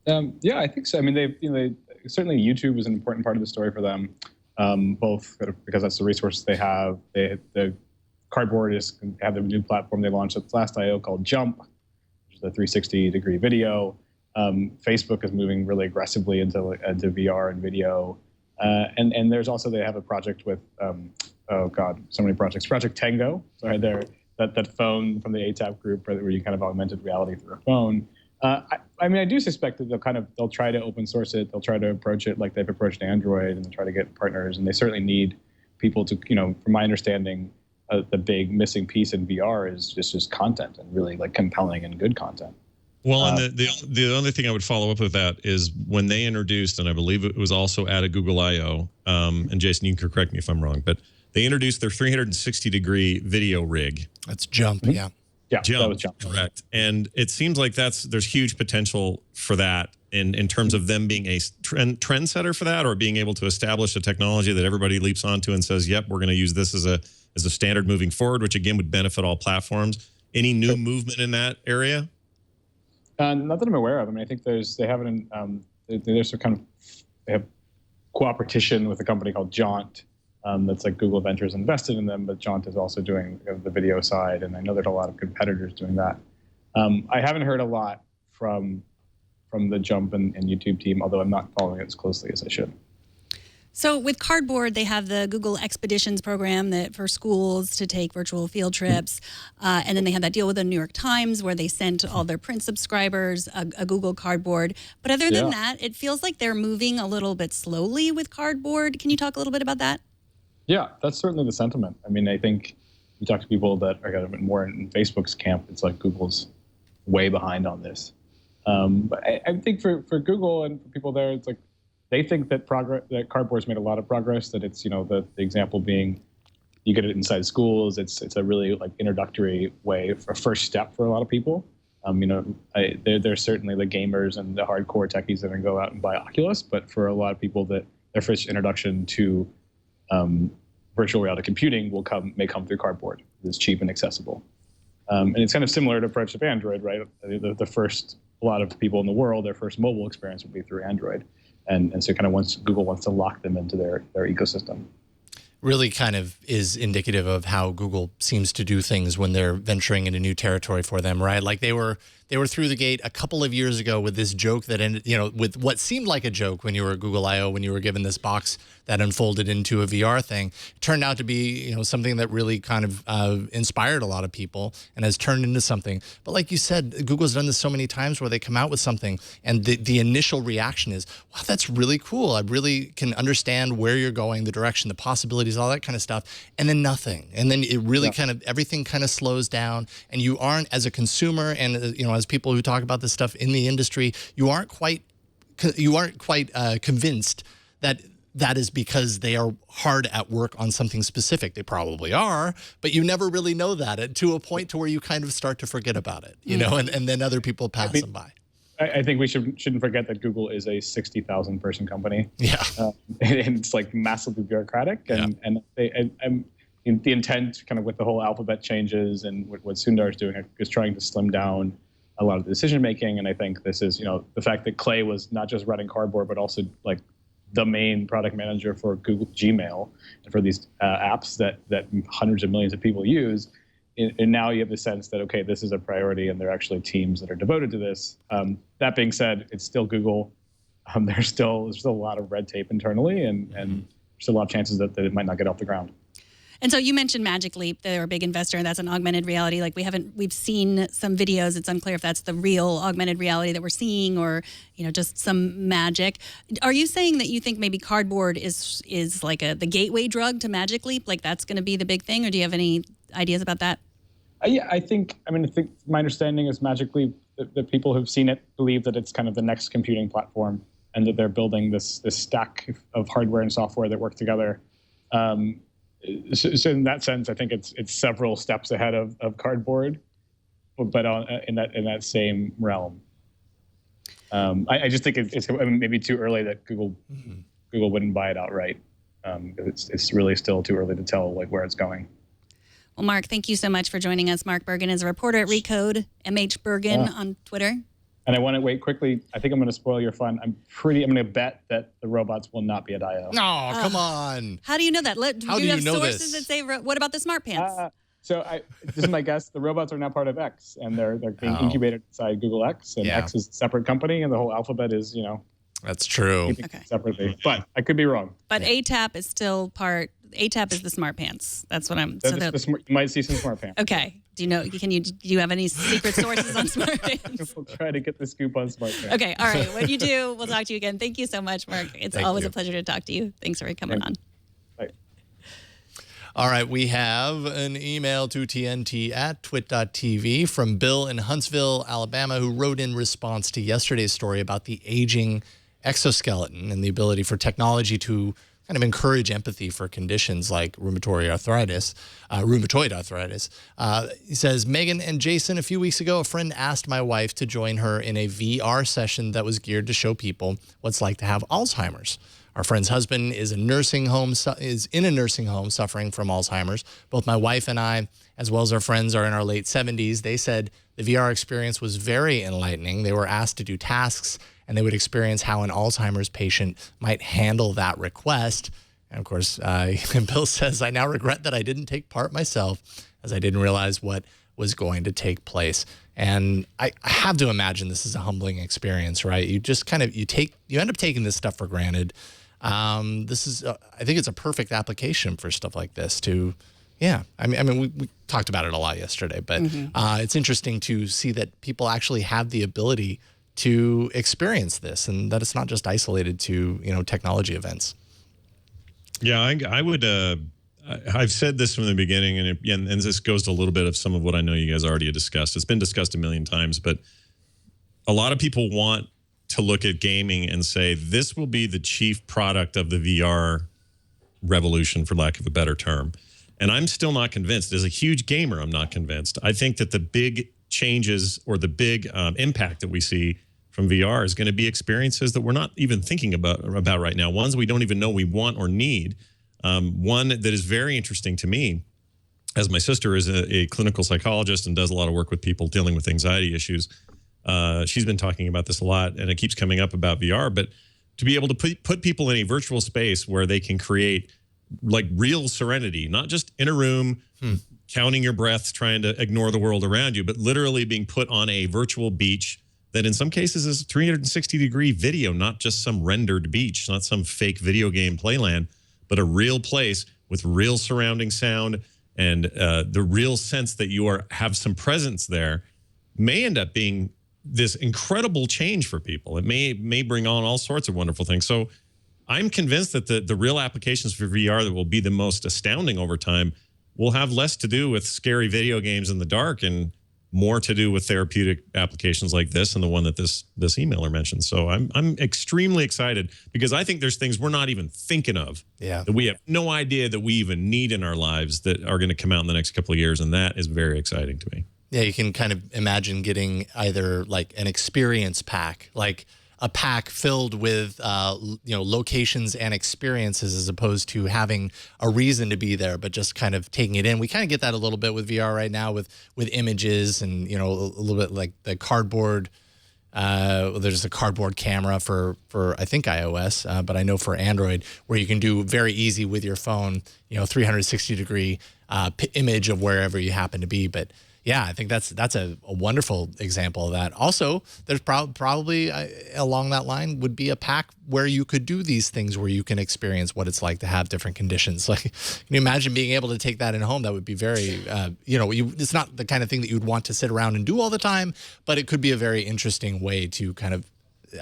Yeah, I think so. I mean, they certainly YouTube is an important part of the story for them, both because that's the resources they have. The Cardboard have the new platform they launched at last I/O called Jump, which is a 360-degree video. Facebook is moving really aggressively into VR and video. And there's also, they have a project with, oh God, so many projects. Project Tango. So that phone from the ATAP group where you kind of augmented reality through a phone. I mean, I do suspect that they'll try to open source it. They'll try to approach it like they've approached Android, and they'll try to get partners. And they certainly need people to, from my understanding, the big missing piece in VR is just content, and really like compelling and good content. Well, and the other thing I would follow up with that is when they introduced, and I believe it was also at a Google I/O, and Jason, you can correct me if I'm wrong, but they introduced their 360-degree video rig. That's Jump, yeah. Yeah, Jump, that was Jump. Correct. And it seems like there's huge potential for that in terms of them being a trendsetter for that, or being able to establish a technology that everybody leaps onto and says, yep, we're going to use this as a standard moving forward, which again would benefit all platforms. Any new movement in that area? Not that I'm aware of. I mean, I think they have cooperation with a company called Jaunt. That's like Google Ventures invested in them, but Jaunt is also doing the video side, and I know there's a lot of competitors doing that. I haven't heard a lot from the Jump and YouTube team, although I'm not following it as closely as I should. So with Cardboard, they have the Google Expeditions program that for schools to take virtual field trips. And then they have that deal with the New York Times where they sent all their print subscribers a Google Cardboard. But other than that, it feels like they're moving a little bit slowly with Cardboard. Can you talk a little bit about that? Yeah, that's certainly the sentiment. I mean, I think you talk to people that are kind of more in Facebook's camp, it's like Google's way behind on this. But I think for Google and for people there, it's like they think that Cardboard's made a lot of progress, that it's, the example being you get it inside schools. It's a really like introductory way, a first step for a lot of people. There's certainly the gamers and the hardcore techies that are going to go out and buy Oculus, but for a lot of people that their first introduction to virtual reality computing may come through Cardboard. It's cheap and accessible. And it's kind of similar to approach of Android, right? A lot of people in the world, their first mobile experience would be through Android. And so kind of Google wants to lock them into their ecosystem. Really kind of is indicative of how Google seems to do things when they're venturing into new territory for them, right? Like they were through the gate a couple of years ago with this joke that ended, with what seemed like a joke when you were at Google I/O, when you were given this box that unfolded into a VR thing. It turned out to be, something that really kind of inspired a lot of people and has turned into something. But like you said, Google's done this so many times where they come out with something and the initial reaction is, wow, that's really cool. I really can understand where you're going, the direction, the possibilities, all that kind of stuff, and then nothing. And then it really everything kind of slows down, and you aren't, as a consumer and, as people who talk about this stuff in the industry, you aren't quite convinced that is because they are hard at work on something specific. They probably are, but you never really know that to a point to where you kind of start to forget about it, and then other people pass them by. I think we shouldn't forget that Google is a 60,000 person company. Yeah, and it's like massively bureaucratic, and the intent, kind of with the whole alphabet changes and what Sundar is doing, is trying to slim down a lot of the decision making. And I think this is, the fact that Clay was not just running cardboard, but also like the main product manager for Google Gmail and for these apps that hundreds of millions of people use. And now you have the sense that, okay, this is a priority and there are actually teams that are devoted to this. That being said, it's still Google. There's still a lot of red tape internally and there's still a lot of chances that it might not get off the ground. And so you mentioned Magic Leap. They're a big investor, and that's an augmented reality. Like we've seen some videos. It's unclear if that's the real augmented reality that we're seeing or, just some magic. Are you saying that you think maybe cardboard is like the gateway drug to Magic Leap? Like that's going to be the big thing, or do you have any ideas about that? Yeah, I think my understanding is Magic Leap, the people who've seen it believe that it's kind of the next computing platform and that they're building this stack of hardware and software that work together. So in that sense, I think it's several steps ahead of cardboard, but in that same realm. I just think it's maybe too early that Google wouldn't buy it outright. It's really still too early to tell like where it's going. Well, Mark, thank you so much for joining us. Mark Bergen is a reporter at Recode, MH Bergen on Twitter. And I want to wait quickly. I think I'm going to spoil your fun. I'm going to bet that the robots will not be at I/O. No, come on. How do you know that? How do you have know sources this? that say, what about the smart pants? This is my guess. The robots are now part of X, and they're being incubated inside Google X, and X is a separate company, and the whole alphabet is, That's true. Separately. But I could be wrong. But ATAP is still ATAP is the smart pants. That's what I'm. You might see some smart pants. Okay. Do you have any secret sources on smart pants? We'll try to get the scoop on smart pants. Okay. All right. When you do, we'll talk to you again. Thank you so much, Mark. It's always a pleasure to talk to you. Thanks for coming on. Bye. All right. We have an email to tnt@twit.tv from Bill in Huntsville, Alabama, who wrote in response to yesterday's story about the aging exoskeleton and the ability for technology to kind of encourage empathy for conditions like rheumatoid arthritis. He says, Megan and Jason, a few weeks ago, a friend asked my wife to join her in a VR session that was geared to show people what it's like to have Alzheimer's. Our friend's husband is in a nursing home suffering from Alzheimer's. Both my wife and I, as well as our friends, are in our late 70s. They said the VR experience was very enlightening. They were asked to do tasks, and they would experience how an Alzheimer's patient might handle that request. And of course, Bill says, I now regret that I didn't take part myself, as I didn't realize what was going to take place. And I have to imagine this is a humbling experience, right? You just kind of, you end up taking this stuff for granted. This is, I think it's a perfect application for stuff like this I mean, we talked about it a lot yesterday, but it's interesting to see that people actually have the ability to experience this and that it's not just isolated to, technology events. Yeah, I would, I've said this from the beginning, and this goes to a little bit of some of what I know you guys already have discussed. It's been discussed a million times, but a lot of people want to look at gaming and say, this will be the chief product of the VR revolution, for lack of a better term. And I'm still not convinced. As a huge gamer, I'm not convinced. I think that the big changes or the big impact that we see from VR is going to be experiences that we're not even thinking about right now, ones we don't even know we want or need. One that is very interesting to me, as my sister is a clinical psychologist and does a lot of work with people dealing with anxiety issues. She's been talking about this a lot, and it keeps coming up about VR, but to be able to put people in a virtual space where they can create like real serenity, not just in a room, counting your breath, trying to ignore the world around you, but literally being put on a virtual beach that in some cases is 360-degree video, not just some rendered beach, not some fake video game playland, but a real place with real surrounding sound and the real sense that you have some presence there, may end up being this incredible change for people. It may bring on all sorts of wonderful things. So I'm convinced that the real applications for VR that will be the most astounding over time will have less to do with scary video games in the dark and more to do with therapeutic applications like this and the one that this emailer mentioned. So I'm extremely excited because I think there's things we're not even thinking of that we have no idea that we even need in our lives that are going to come out in the next couple of years. And that is very exciting to me. Yeah, you can kind of imagine getting either like an experience pack, like a pack filled with locations and experiences, as opposed to having a reason to be there, but just kind of taking it in. We kind of get that a little bit with VR right now with images and a little bit like the cardboard. There's a cardboard camera for I think iOS, but I know for Android, where you can do very easy with your phone, 360 degree image of wherever you happen to be. But yeah, I think that's a wonderful example of that. Also, there's probably along that line would be a pack where you could do these things, where you can experience what it's like to have different conditions. Like, can you imagine being able to take that in home? That would be very, it's not the kind of thing that you would want to sit around and do all the time, but it could be a very interesting way to kind of,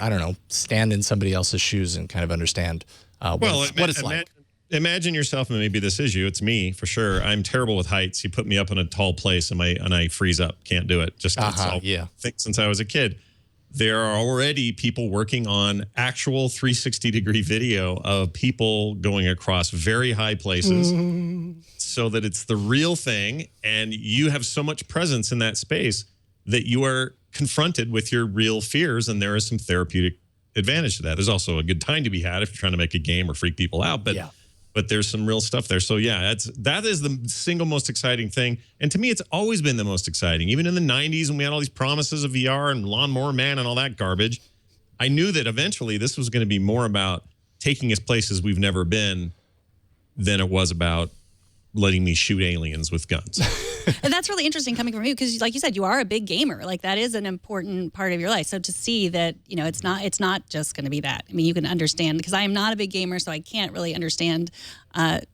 I don't know, stand in somebody else's shoes and kind of understand what it's like. Imagine yourself, and maybe this is you. It's me for sure. I'm terrible with heights. You put me up in a tall place, and I freeze up. Can't do it. Just think since I was a kid. There are already people working on actual 360-degree video of people going across very high places, so that it's the real thing, and you have so much presence in that space that you are confronted with your real fears, and there is some therapeutic advantage to that. There's also a good time to be had if you're trying to make a game or freak people out, but. Yeah. But there's some real stuff there. So yeah, that is the single most exciting thing. And to me, it's always been the most exciting. Even in the 90s when we had all these promises of VR and Lawnmower Man and all that garbage, I knew that eventually this was going to be more about taking us places we've never been than it was about letting me shoot aliens with guns. And that's really interesting coming from you, because like you said, you are a big gamer. Like, that is an important part of your life. So to see that, it's not just going to be that. I mean, you can understand, because I am not a big gamer, so I can't really understand,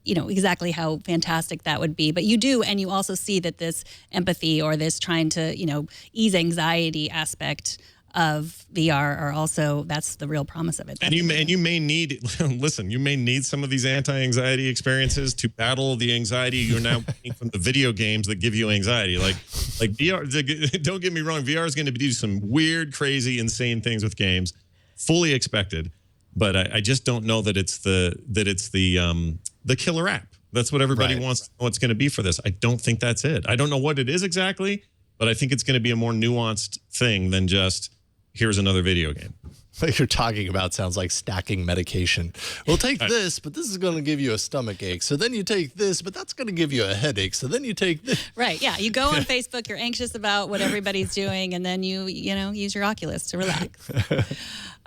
exactly how fantastic that would be. But you do, and you also see that this empathy, or this trying to, ease anxiety aspect of VR are also, that's the real promise of it. And you may need, listen, you may need some of these anti-anxiety experiences to battle the anxiety you're now getting from the video games that give you anxiety. Like VR, don't get me wrong, VR is going to do some weird, crazy, insane things with games, fully expected. But I just don't know that it's the killer app. That's what everybody wants to know what's going to be for this. I don't think that's it. I don't know what it is exactly, but I think it's going to be a more nuanced thing than just, here's another video game. What you're talking about sounds like stacking medication. We'll take this, but this is going to give you a stomach ache. So then you take this, but that's going to give you a headache. So then you take this. Right, yeah. You go on Facebook, you're anxious about what everybody's doing, and then you use your Oculus to relax.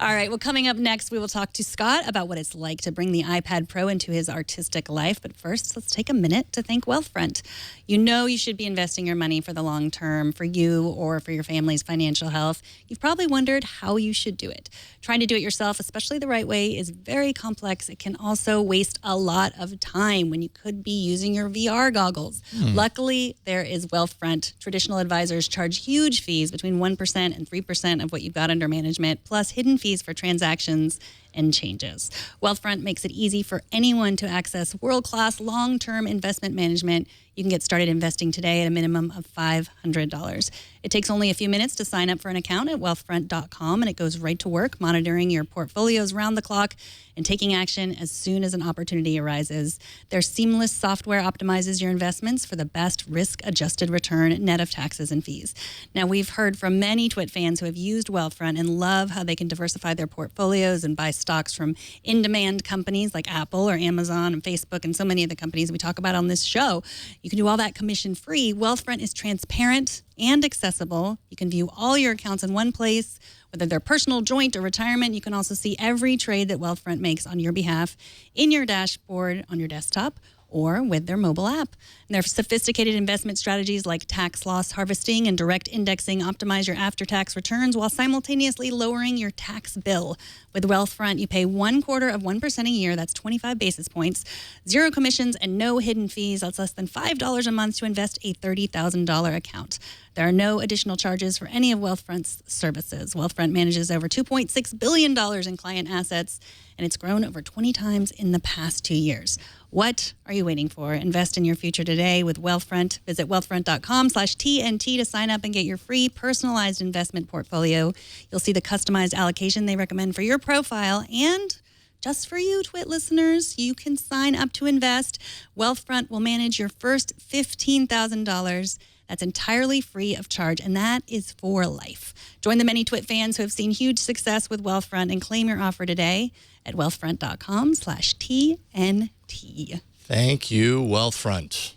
All right, well, coming up next, we will talk to Scott about what it's like to bring the iPad Pro into his artistic life. But first, let's take a minute to thank Wealthfront. You should be investing your money for the long term, for you or for your family's financial health. You've probably wondered how you should do it. Trying to do it yourself, especially the right way, is very complex. It can also waste a lot of time when you could be using your VR goggles. Luckily, there is Wealthfront. Traditional advisors charge huge fees, between 1% and 3% of what you've got under management, plus hidden fees for transactions and changes. Wealthfront makes it easy for anyone to access world-class long-term investment management. You can get started investing today at a minimum of $500. It takes only a few minutes to sign up for an account at wealthfront.com, and it goes right to work monitoring your portfolios round the clock and taking action as soon as an opportunity arises. Their seamless software optimizes your investments for the best risk-adjusted return net of taxes and fees. Now, we've heard from many Twit fans who have used Wealthfront and love how they can diversify their portfolios and buy stocks from in-demand companies like Apple or Amazon and Facebook and so many of the companies we talk about on this show. You can do all that commission-free. Wealthfront is transparent and accessible. You can view all your accounts in one place, whether they're personal, joint, or retirement. You can also see every trade that Wealthfront makes on your behalf in your dashboard on your desktop or with their mobile app. And their sophisticated investment strategies like tax loss harvesting and direct indexing optimize your after-tax returns while simultaneously lowering your tax bill. With Wealthfront, you pay 0.25% a year. That's 25 basis points, zero commissions, and no hidden fees. That's less than $5 a month to invest a $30,000 account. There are no additional charges for any of Wealthfront's services. Wealthfront manages over $2.6 billion in client assets, and it's grown over 20 times in the past 2 years. What are you waiting for? Invest in your future today with Wealthfront. Visit wealthfront.com/TNT to sign up and get your free personalized investment portfolio. You'll see the customized allocation they recommend for your profile, and just for you, Twit listeners, you can sign up to invest. Wealthfront will manage your first $15,000. That's entirely free of charge, and that is for life. Join the many Twit fans who have seen huge success with Wealthfront and claim your offer today at wealthfront.com/TNT. Thank you, Wealthfront.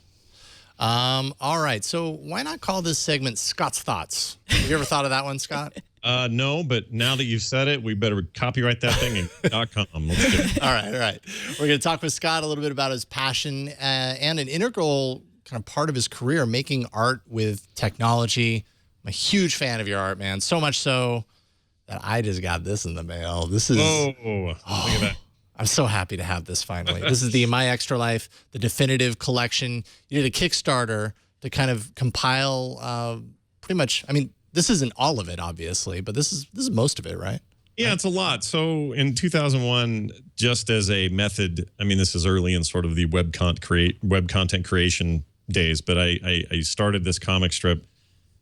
All right, so why not call this segment Scott's Thoughts? Have you ever thought of that one, Scott? No, but now that you've said it, we better copyright that thing and .com. Let's do it. All right. We're going to talk with Scott a little bit about his passion and an integral kind of part of his career, making art with technology. I'm a huge fan of your art, man. So much so that I just got this in the mail. This is... look at that. I'm so happy to have this finally. This is the My Extra Life, the definitive collection. You did a Kickstarter to kind of compile pretty much, I mean, this isn't all of it, obviously, but this is most of it, right? Yeah, it's a lot. So in 2001, just as a method, I mean, this is early in sort of the web content creation days, but I started this comic strip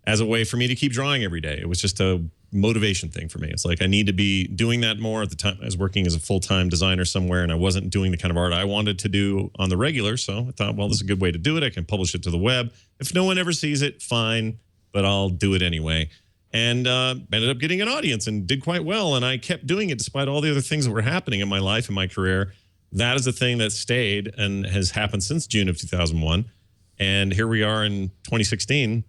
as a way for me to keep drawing every day. It was just a motivation thing for me. It's like I need to be doing that more. At the time, I was working as a full-time designer somewhere, and I wasn't doing the kind of art I wanted to do on the regular. So I thought, well, this is a good way to do it. I can publish it to the web. If no one ever sees it, fine, but I'll do it anyway. And ended up getting an audience and did quite well. And I kept doing it despite all the other things that were happening in my life and my career. That is a thing that stayed and has happened since June of 2001. And here we are in 2016.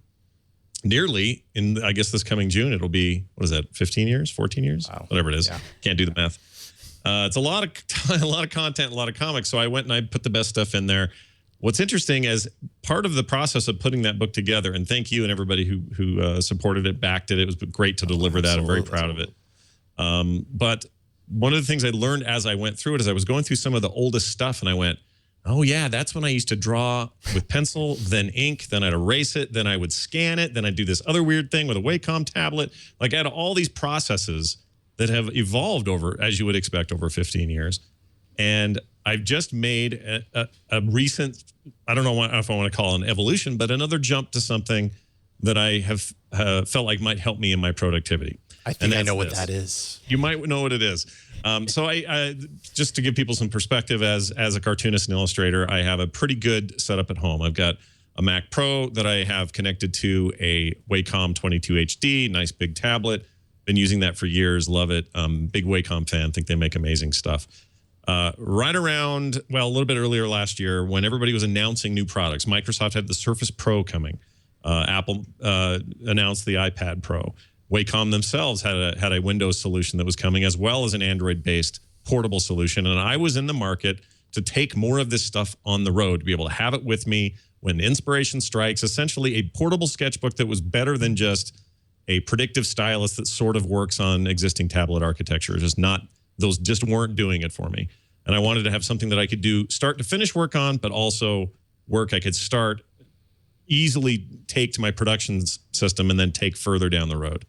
Nearly in, I guess, this coming June, it'll be, what is that, 15 years, 14 years? Wow. Whatever it is. Yeah. Can't do the math. It's a lot of content, a lot of comics. So I went and I put the best stuff in there. What's interesting is part of the process of putting that book together, and thank you and everybody who supported it, backed it. It was great to deliver that. I'm very proud of it. But one of the things I learned as I went through it is I was going through some of the oldest stuff, and I went, oh, yeah, that's when I used to draw with pencil, then ink, then I'd erase it, then I would scan it, then I'd do this other weird thing with a Wacom tablet. Like I had all these processes that have evolved over, as you would expect, over 15 years. And I've just made a recent, I don't know if I want to call it an evolution, but another jump to something that I have felt like might help me in my productivity. I think I know what that is. You might know what it is. So I just to give people some perspective, as a cartoonist and illustrator, I have a pretty good setup at home. I've got a Mac Pro that I have connected to a Wacom 22 HD, nice big tablet. Been using that for years, love it. Big Wacom fan, think they make amazing stuff. Right around, well, a little bit earlier last year, when everybody was announcing new products, Microsoft had the Surface Pro coming. Apple announced the iPad Pro. Wacom themselves had a Windows solution that was coming, as well as an Android-based portable solution. And I was in the market to take more of this stuff on the road, to be able to have it with me when inspiration strikes, essentially a portable sketchbook that was better than just a predictive stylus that sort of works on existing tablet architecture. Those just weren't doing it for me. And I wanted to have something that I could do start to finish work on, but also work I could start, easily take to my production system, and then take further down the road.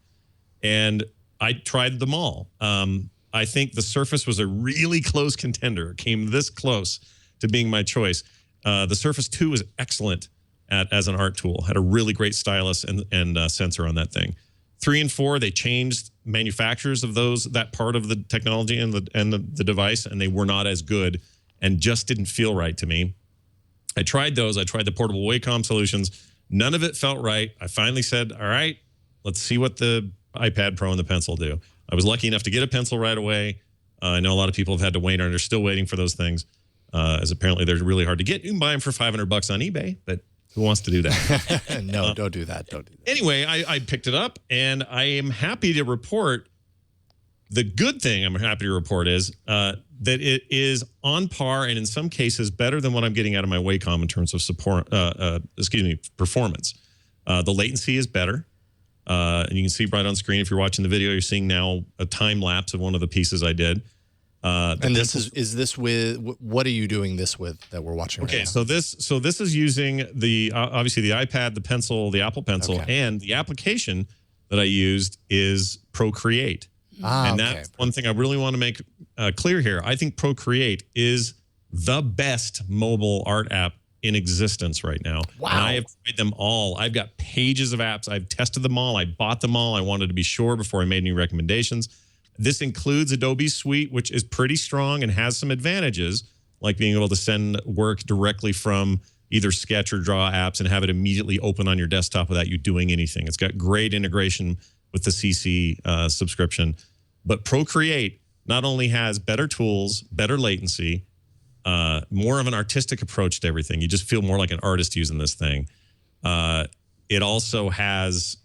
And I tried them all. I think the Surface was a really close contender. It came this close to being my choice. The Surface 2 was excellent as an art tool. Had a really great stylus and sensor on that thing. 3 and 4, they changed manufacturers of that part of the technology and the device, and they were not as good and just didn't feel right to me. I tried those. I tried the portable Wacom solutions. None of it felt right. I finally said, all right, let's see what the iPad Pro and the pencil do. I was lucky enough to get a pencil right away. I know a lot of people have had to wait and are still waiting for those things, as apparently they're really hard to get. You can buy them for $500 on eBay, but who wants to do that? No, don't do that. Don't do that. Anyway, I picked it up, and I am happy to report, the good thing I'm happy to report is that it is on par, and in some cases better than what I'm getting out of my Wacom in terms of performance. The latency is better. And you can see right on screen, if you're watching the video, you're seeing now a time lapse of one of the pieces I did. And this is this with, what are you doing this with that we're watching right now? So this is using the obviously the iPad, the pencil, the Apple Pencil, and the application that I used is Procreate. And that's one thing I really want to make clear here. I think Procreate is the best mobile art app in existence right now. Wow. And I have tried them all. I've got pages of apps. I've tested them all. I bought them all. I wanted to be sure before I made any recommendations. This includes Adobe Suite, which is pretty strong and has some advantages, like being able to send work directly from either sketch or draw apps and have it immediately open on your desktop without you doing anything. It's got great integration with the CC subscription. But Procreate not only has better tools, better latency, more of an artistic approach to everything. You just feel more like an artist using this thing. It also has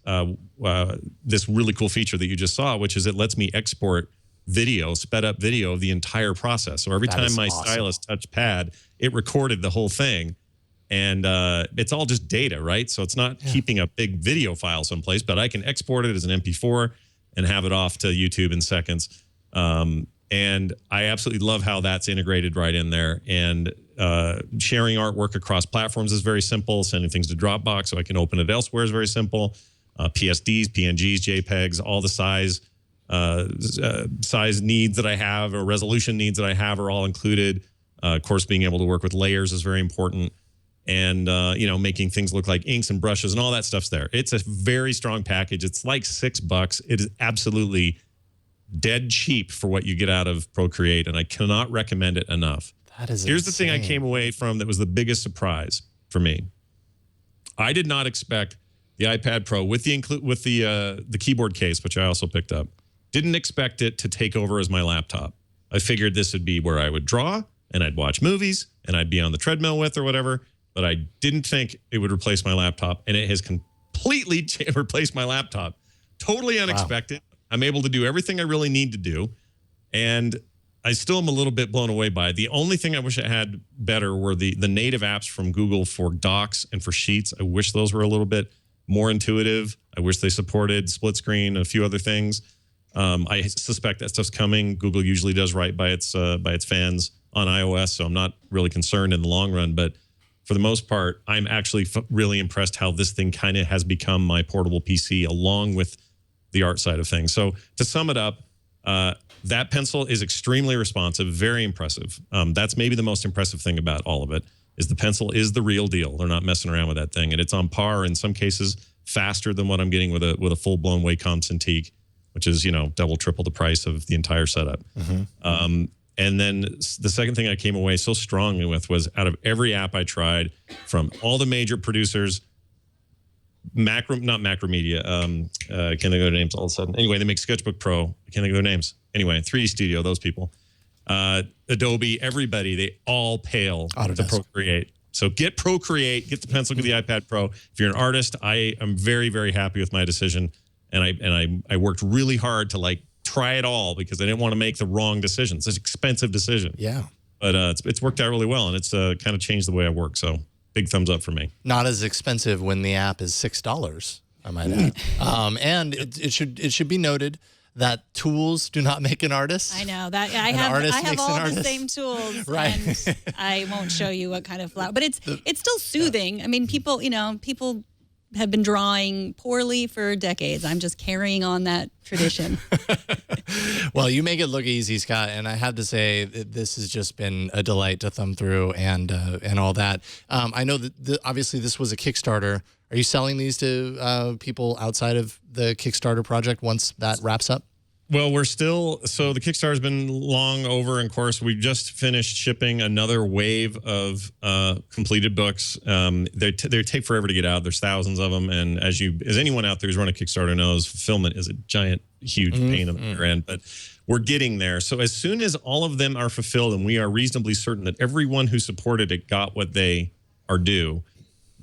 this really cool feature that you just saw, which is it lets me export video, sped up video of the entire process. So every time my stylus touched pad, it recorded the whole thing. And it's all just data, right? So it's not keeping a big video file someplace, but I can export it as an MP4 and have it off to YouTube in seconds. And I absolutely love how that's integrated right in there. And sharing artwork across platforms is very simple. Sending things to Dropbox so I can open it elsewhere is very simple. PSDs, PNGs, JPEGs, all the size needs that I have or resolution needs that I have are all included. Of course, being able to work with layers is very important. And, making things look like inks and brushes and all that stuff's there. It's a very strong package. It's like $6. It is absolutely dead cheap for what you get out of Procreate, and I cannot recommend it enough. That is Here's insane. the thing I came away from that was the biggest surprise for me. I did not expect the iPad Pro with the keyboard case, which I also picked up. Didn't expect it to take over as my laptop. I figured this would be where I would draw and I'd watch movies and I'd be on the treadmill with or whatever, but I didn't think it would replace my laptop, and it has completely replaced my laptop. Totally unexpected. Wow. I'm able to do everything I really need to do, and I still am a little bit blown away by it. The only thing I wish I had better were the native apps from Google for Docs and for Sheets. I wish those were a little bit more intuitive. I wish they supported split screen and a few other things. I suspect that stuff's coming. Google usually does right by its fans on iOS, so I'm not really concerned in the long run. But for the most part, I'm actually really impressed how this thing kind of has become my portable PC along with the art side of things. So to sum it up, that pencil is extremely responsive, very impressive. That's maybe the most impressive thing about all of it is the pencil is the real deal. They're not messing around with that thing, and it's on par in some cases faster than what I'm getting with a full-blown Wacom Cintiq, which is double, triple the price of the entire setup. Mm-hmm. And then the second thing I came away so strongly with was out of every app I tried from all the major producers, not Macromedia. I can't think of their names all of a sudden. Anyway, they make Sketchbook Pro. I can't think of their names. Anyway, 3D Studio, those people. Adobe, everybody, they all pale to Procreate. So get Procreate, get the pencil, get the iPad Pro. If you're an artist, I am very, very happy with my decision. And I worked really hard to try it all because I didn't want to make the wrong decision. It's an expensive decision. Yeah. But it's worked out really well, and it's kind of changed the way I work. So big thumbs up for me. Not as expensive when the app is $6, I might add. And it should be noted that tools do not make an artist. I know that I have all the same tools, right? And I won't show you what kind of flower, but it's still soothing. I mean, people have been drawing poorly for decades. I'm just carrying on that tradition. Well, you make it look easy, Scott, and I have to say that this has just been a delight to thumb through and all that. I know that obviously this was a Kickstarter. Are you selling these to people outside of the Kickstarter project once that wraps up? Well, so the Kickstarter's been long over, and of course, we just finished shipping another wave of completed books. They take forever to get out. There's thousands of them, and as anyone out there who's run a Kickstarter knows, fulfillment is a giant, huge pain on the other end. But we're getting there. So as soon as all of them are fulfilled, and we are reasonably certain that everyone who supported it got what they are due,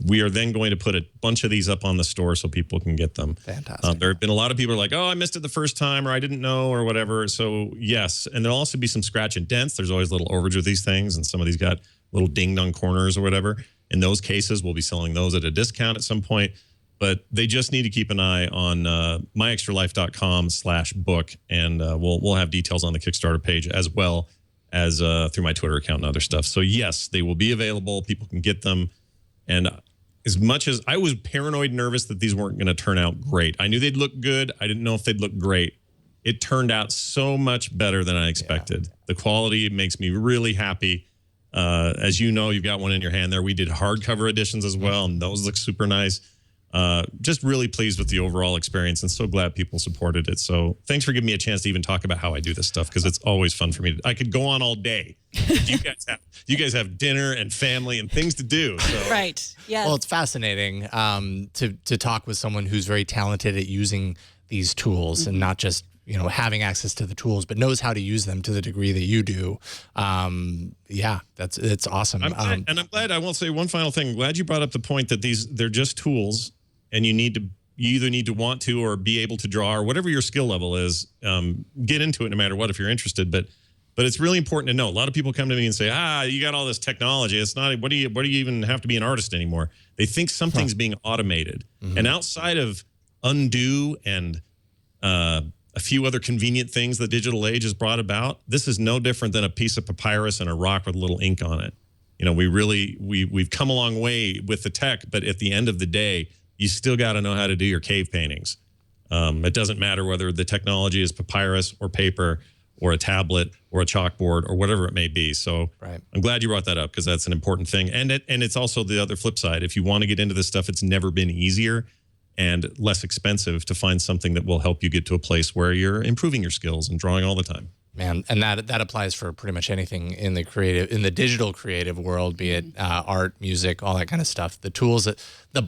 we are then going to put a bunch of these up on the store so people can get them. Fantastic. There have been a lot of people who are like, oh, I missed it the first time, or I didn't know, or whatever. So yes, and there'll also be some scratch and dents. There's always a little overage with these things, and some of these got little dinged on corners or whatever. In those cases, we'll be selling those at a discount at some point. But they just need to keep an eye on myextralife.com/book, and we'll have details on the Kickstarter page as well as through my Twitter account and other stuff. So yes, they will be available. People can get them. And as much as I was paranoid nervous that these weren't going to turn out great, I knew they'd look good. I didn't know if they'd look great. It turned out so much better than I expected. Yeah. The quality makes me really happy. As you know, you've got one in your hand there. We did hardcover editions as well, and those look super nice. Just really pleased with the overall experience and so glad people supported it. So thanks for giving me a chance to even talk about how I do this stuff, because it's always fun for me. I could go on all day. You guys have dinner and family and things to do. So. Right. Yeah. Well, it's fascinating to talk with someone who's very talented at using these tools and not just having access to the tools, but knows how to use them to the degree that you do. Yeah, it's awesome. I'm glad. I will say one final thing. I'm glad you brought up the point that they're just tools, and you either need to want to or be able to draw, or whatever your skill level is. Get into it no matter what if you're interested. But it's really important to know. A lot of people come to me and say, you got all this technology. It's not. What do you even have to be an artist anymore? They think something's being automated, and outside of undo and a few other convenient things the digital age has brought about, this is no different than a piece of papyrus and a rock with a little ink on it. We've come a long way with the tech, but at the end of the day, you still got to know how to do your cave paintings. It doesn't matter whether the technology is papyrus or paper or a tablet or a chalkboard or whatever it may be. So I'm glad you brought that up, because that's an important thing. And it's also the other flip side. If you want to get into this stuff, it's never been easier and less expensive to find something that will help you get to a place where you're improving your skills and drawing all the time. Man, and that applies for pretty much anything in the digital creative world, be it art, music, all that kind of stuff. The tools, the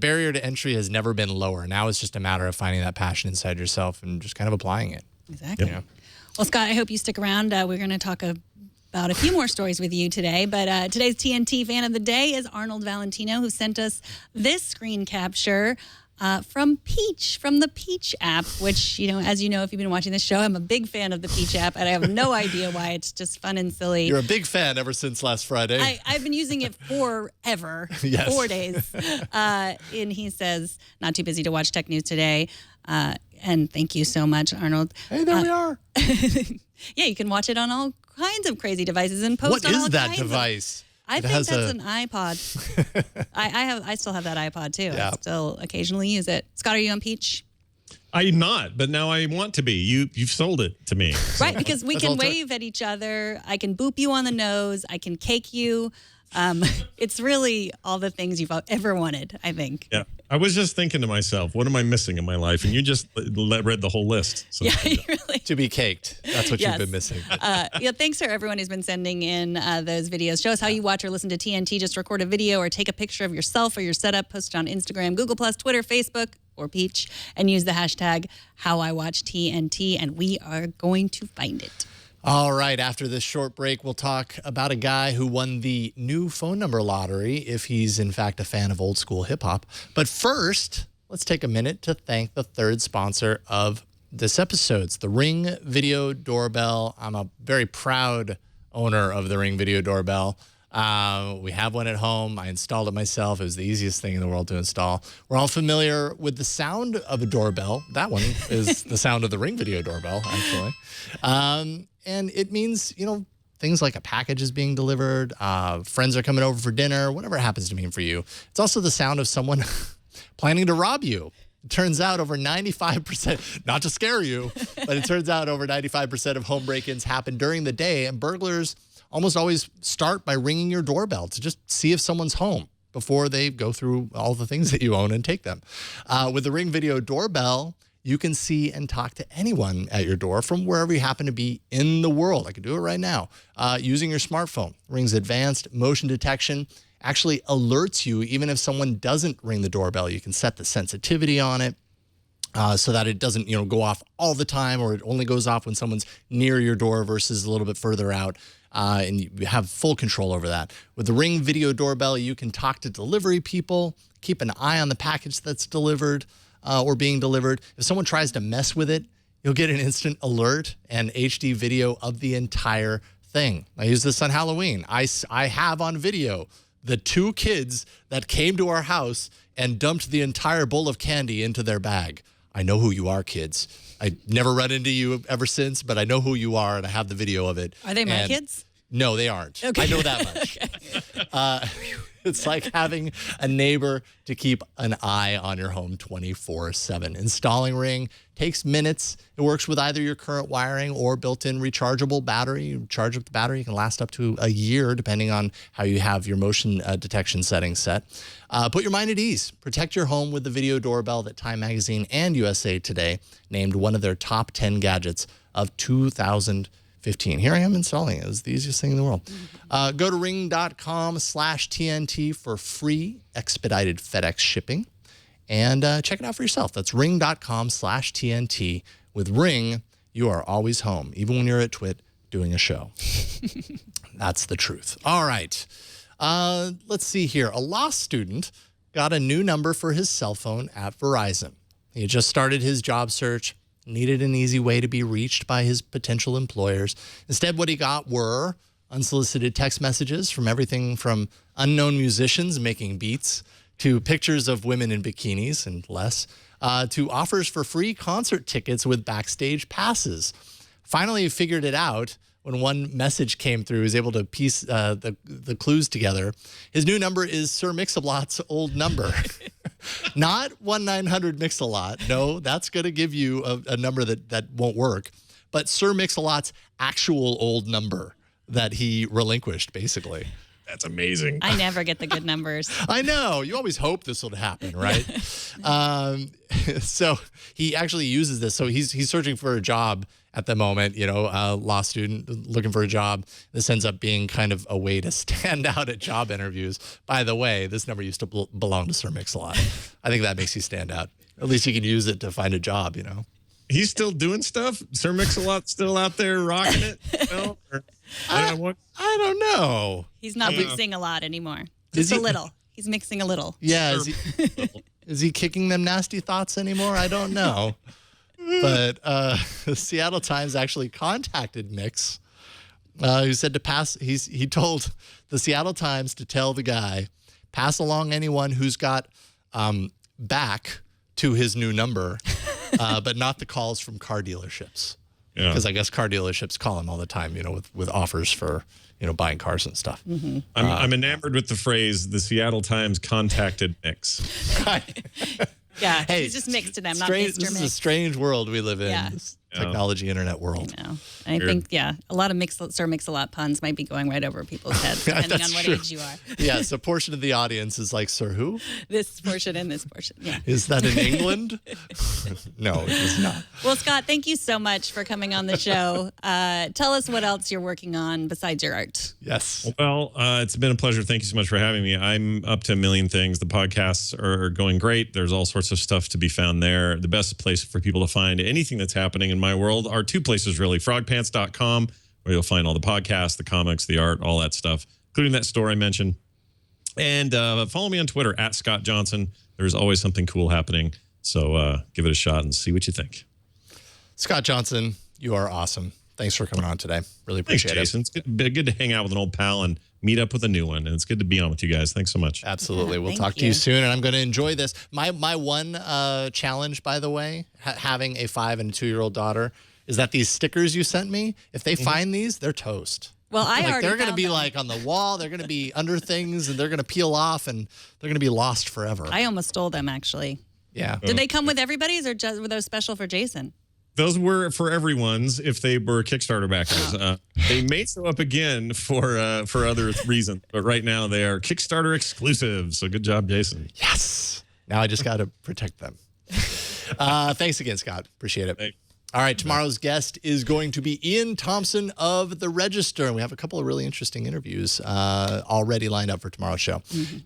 barrier to entry has never been lower. Now it's just a matter of finding that passion inside yourself and just kind of applying it. Exactly. Yep. Well, Scott, I hope you stick around. We're going to talk about a few more stories with you today, but today's TNT fan of the day is Arnold Valentino, who sent us this screen capture from Peach, from the Peach app, which, as you know, if you've been watching this show, I'm a big fan of the Peach app, and I have no idea why. It's just fun and silly. You're a big fan ever since last Friday. I've been using it forever, yes. 4 days. And he says, not too busy to watch tech news today. And thank you so much, Arnold. Hey, there we are. Yeah, you can watch it on all kinds of crazy devices and post on all kinds of... What is that device? I think that's an iPod. I still have that iPod too. Yeah. I still occasionally use it. Scott, are you on Peach? I'm not, but now I want to be. You've sold it to me. So. Right, because we can wave at each other. I can boop you on the nose. I can cake you. It's really all the things you've ever wanted, I think. Yeah. I was just thinking to myself, what am I missing in my life? And you just read the whole list. So, yeah, really. To be caked. That's what you've been missing. Thanks for everyone who's been sending in those videos. Show us how you watch or listen to TNT. Just record a video or take a picture of yourself or your setup. Post it on Instagram, Google+, Twitter, Facebook, or Peach, and use the hashtag HowIWatchTNT, and we are going to find it. All right, after this short break, we'll talk about a guy who won the new phone number lottery, if he's in fact a fan of old school hip hop. But first, let's take a minute to thank the third sponsor of this episode. It's the Ring Video Doorbell. I'm a very proud owner of the Ring Video Doorbell. We have one at home. I installed it myself. It was the easiest thing in the world to install. We're all familiar with the sound of a doorbell. That one is the sound of the Ring Video Doorbell, actually. And it means, things like a package is being delivered, friends are coming over for dinner, whatever it happens to mean for you. It's also the sound of someone planning to rob you. It turns out over 95%, not to scare you, but it turns out over 95% of home break-ins happen during the day, and burglars almost always start by ringing your doorbell to just see if someone's home before they go through all the things that you own and take them. With the Ring Video Doorbell, you can see and talk to anyone at your door from wherever you happen to be in the world. I can do it right now using your smartphone. Ring's advanced motion detection actually alerts you even if someone doesn't ring the doorbell. You can set the sensitivity on it so that it doesn't go off all the time, or it only goes off when someone's near your door versus a little bit further out. And you have full control over that. With the Ring Video Doorbell, you can talk to delivery people, keep an eye on the package that's delivered, or being delivered. If someone tries to mess with it, you'll get an instant alert and HD video of the entire thing. I use this on Halloween. I have on video the 2 kids that came to our house and dumped the entire bowl of candy into their bag. I know who you are, kids. I never run into you ever since, but I know who you are, and I have the video of it. Are they my kids? No, they aren't. Okay. I know that much. It's like having a neighbor to keep an eye on your home 24/7. Installing Ring takes minutes. It works with either your current wiring or built-in rechargeable battery. You charge up the battery, it can last up to a year depending on how you have your motion detection settings set. Put your mind at ease. Protect your home with the video doorbell that Time Magazine and USA Today named one of their top 10 gadgets of 2015. Here I am installing it. It's the easiest thing in the world. Go to ring.com/TNT for free expedited FedEx shipping. And check it out for yourself. That's ring.com/TNT. With Ring, you are always home, even when you're at Twit doing a show. That's the truth. All right. Let's see here. A law student got a new number for his cell phone at Verizon. He had just started his job search, needed an easy way to be reached by his potential employers. Instead, what he got were unsolicited text messages from everything from unknown musicians making beats to pictures of women in bikinis and less, to offers for free concert tickets with backstage passes. Finally, he figured it out when one message came through. He was able to piece the clues together. His new number is Sir Mix-a-Lot's old number. Not 1-900-Mix-a-Lot. No, that's going to give you a number that won't work. But Sir Mix-a-Lot's actual old number that he relinquished, basically. That's amazing. I never get the good numbers. I know. You always hope this will happen, right? So he actually uses this. So he's searching for a job at the moment, law student looking for a job. This ends up being kind of a way to stand out at job interviews. By the way, this number used to belong to Sir Mix-a-Lot. I think that makes you stand out. At least you can use it to find a job, He's still doing stuff? Sir Mix-a-Lot's still out there rocking it? I don't know. He's not mixing a lot anymore. Just a little. He's mixing a little. Yeah. Is he kicking them nasty thoughts anymore? I don't know. But the Seattle Times actually contacted Mix, who said to pass. He told the Seattle Times to tell the guy, pass along anyone who's got back to his new number, but not the calls from car dealerships. Because I guess car dealerships call him all the time, with offers for, buying cars and stuff. Mm-hmm. I'm enamored with the phrase, the Seattle Times contacted Mix. Yeah, hey, he's just mixed to them, not This Mr. is Mix. a strange world we live in. Yeah. This technology internet world. I know. I think, a lot of Sir Mix-a-Lot puns might be going right over people's heads, depending on what age you are. Yes, a portion of the audience is like, sir, who? This portion and this portion, yeah. Is that in England? No, it is not. Well, Scott, thank you so much for coming on the show. Tell us what else you're working on besides your art. Yes. Well, it's been a pleasure. Thank you so much for having me. I'm up to a million things. The podcasts are going great. There's all sorts of stuff to be found there. The best place for people to find anything that's happening in my world are two places, really. Frogpants.com, where you'll find all the podcasts, the comics, the art, all that stuff, including that store I mentioned. And follow me on Twitter, @Scott Johnson. There's always something cool happening. So give it a shot and see what you think. Scott Johnson, you are awesome. Thanks for coming on today. Really appreciate Thanks, Jason. it. It's good to hang out with an old pal and meet up with a new one. And it's good to be on with you guys. Thanks so much. Absolutely. We'll thank talk to you you. soon, and I'm going to enjoy this. My one challenge, by the way, having a 5 and 2-year-old daughter, is that these stickers you sent me, if they find these, they're toast. Well, I already they're going to found be them. like on the wall. They're going to be under things, and they're going to peel off, and they're going to be lost forever. I almost stole them, actually. Yeah. Did they come with everybody's, or were those special for Jason? Those were for everyone's if they were Kickstarter backers. They may show up again for other reasons, but right now they are Kickstarter exclusive. So good job, Jason. Yes. Now I just got to protect them. Thanks again, Scott. Appreciate it. Thanks. All right, tomorrow's guest is going to be Ian Thompson of The Register, and we have a couple of really interesting interviews already lined up for tomorrow's show.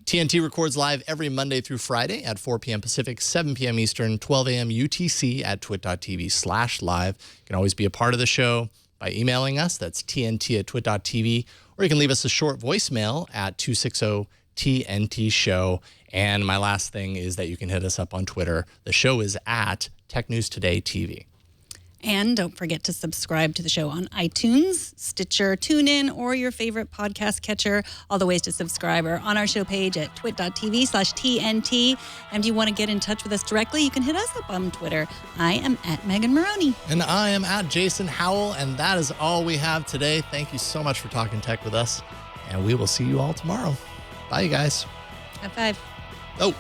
TNT records live every Monday through Friday at 4 p.m. Pacific, 7 p.m. Eastern, 12 a.m. UTC at twit.tv/live. You can always be a part of the show by emailing us. That's tnt@twit.tv, or you can leave us a short voicemail at 260-TNT-SHOW. And my last thing is that you can hit us up on Twitter. The show is at Tech News Today TV. And don't forget to subscribe to the show on iTunes, Stitcher, TuneIn, or your favorite podcast catcher. All the ways to subscribe are on our show page at twit.tv/TNT. And if you want to get in touch with us directly, you can hit us up on Twitter. I am at Megan Morrone. And I am at Jason Howell, and that is all we have today. Thank you so much for talking tech with us, and we will see you all tomorrow. Bye, you guys. High five. Oh.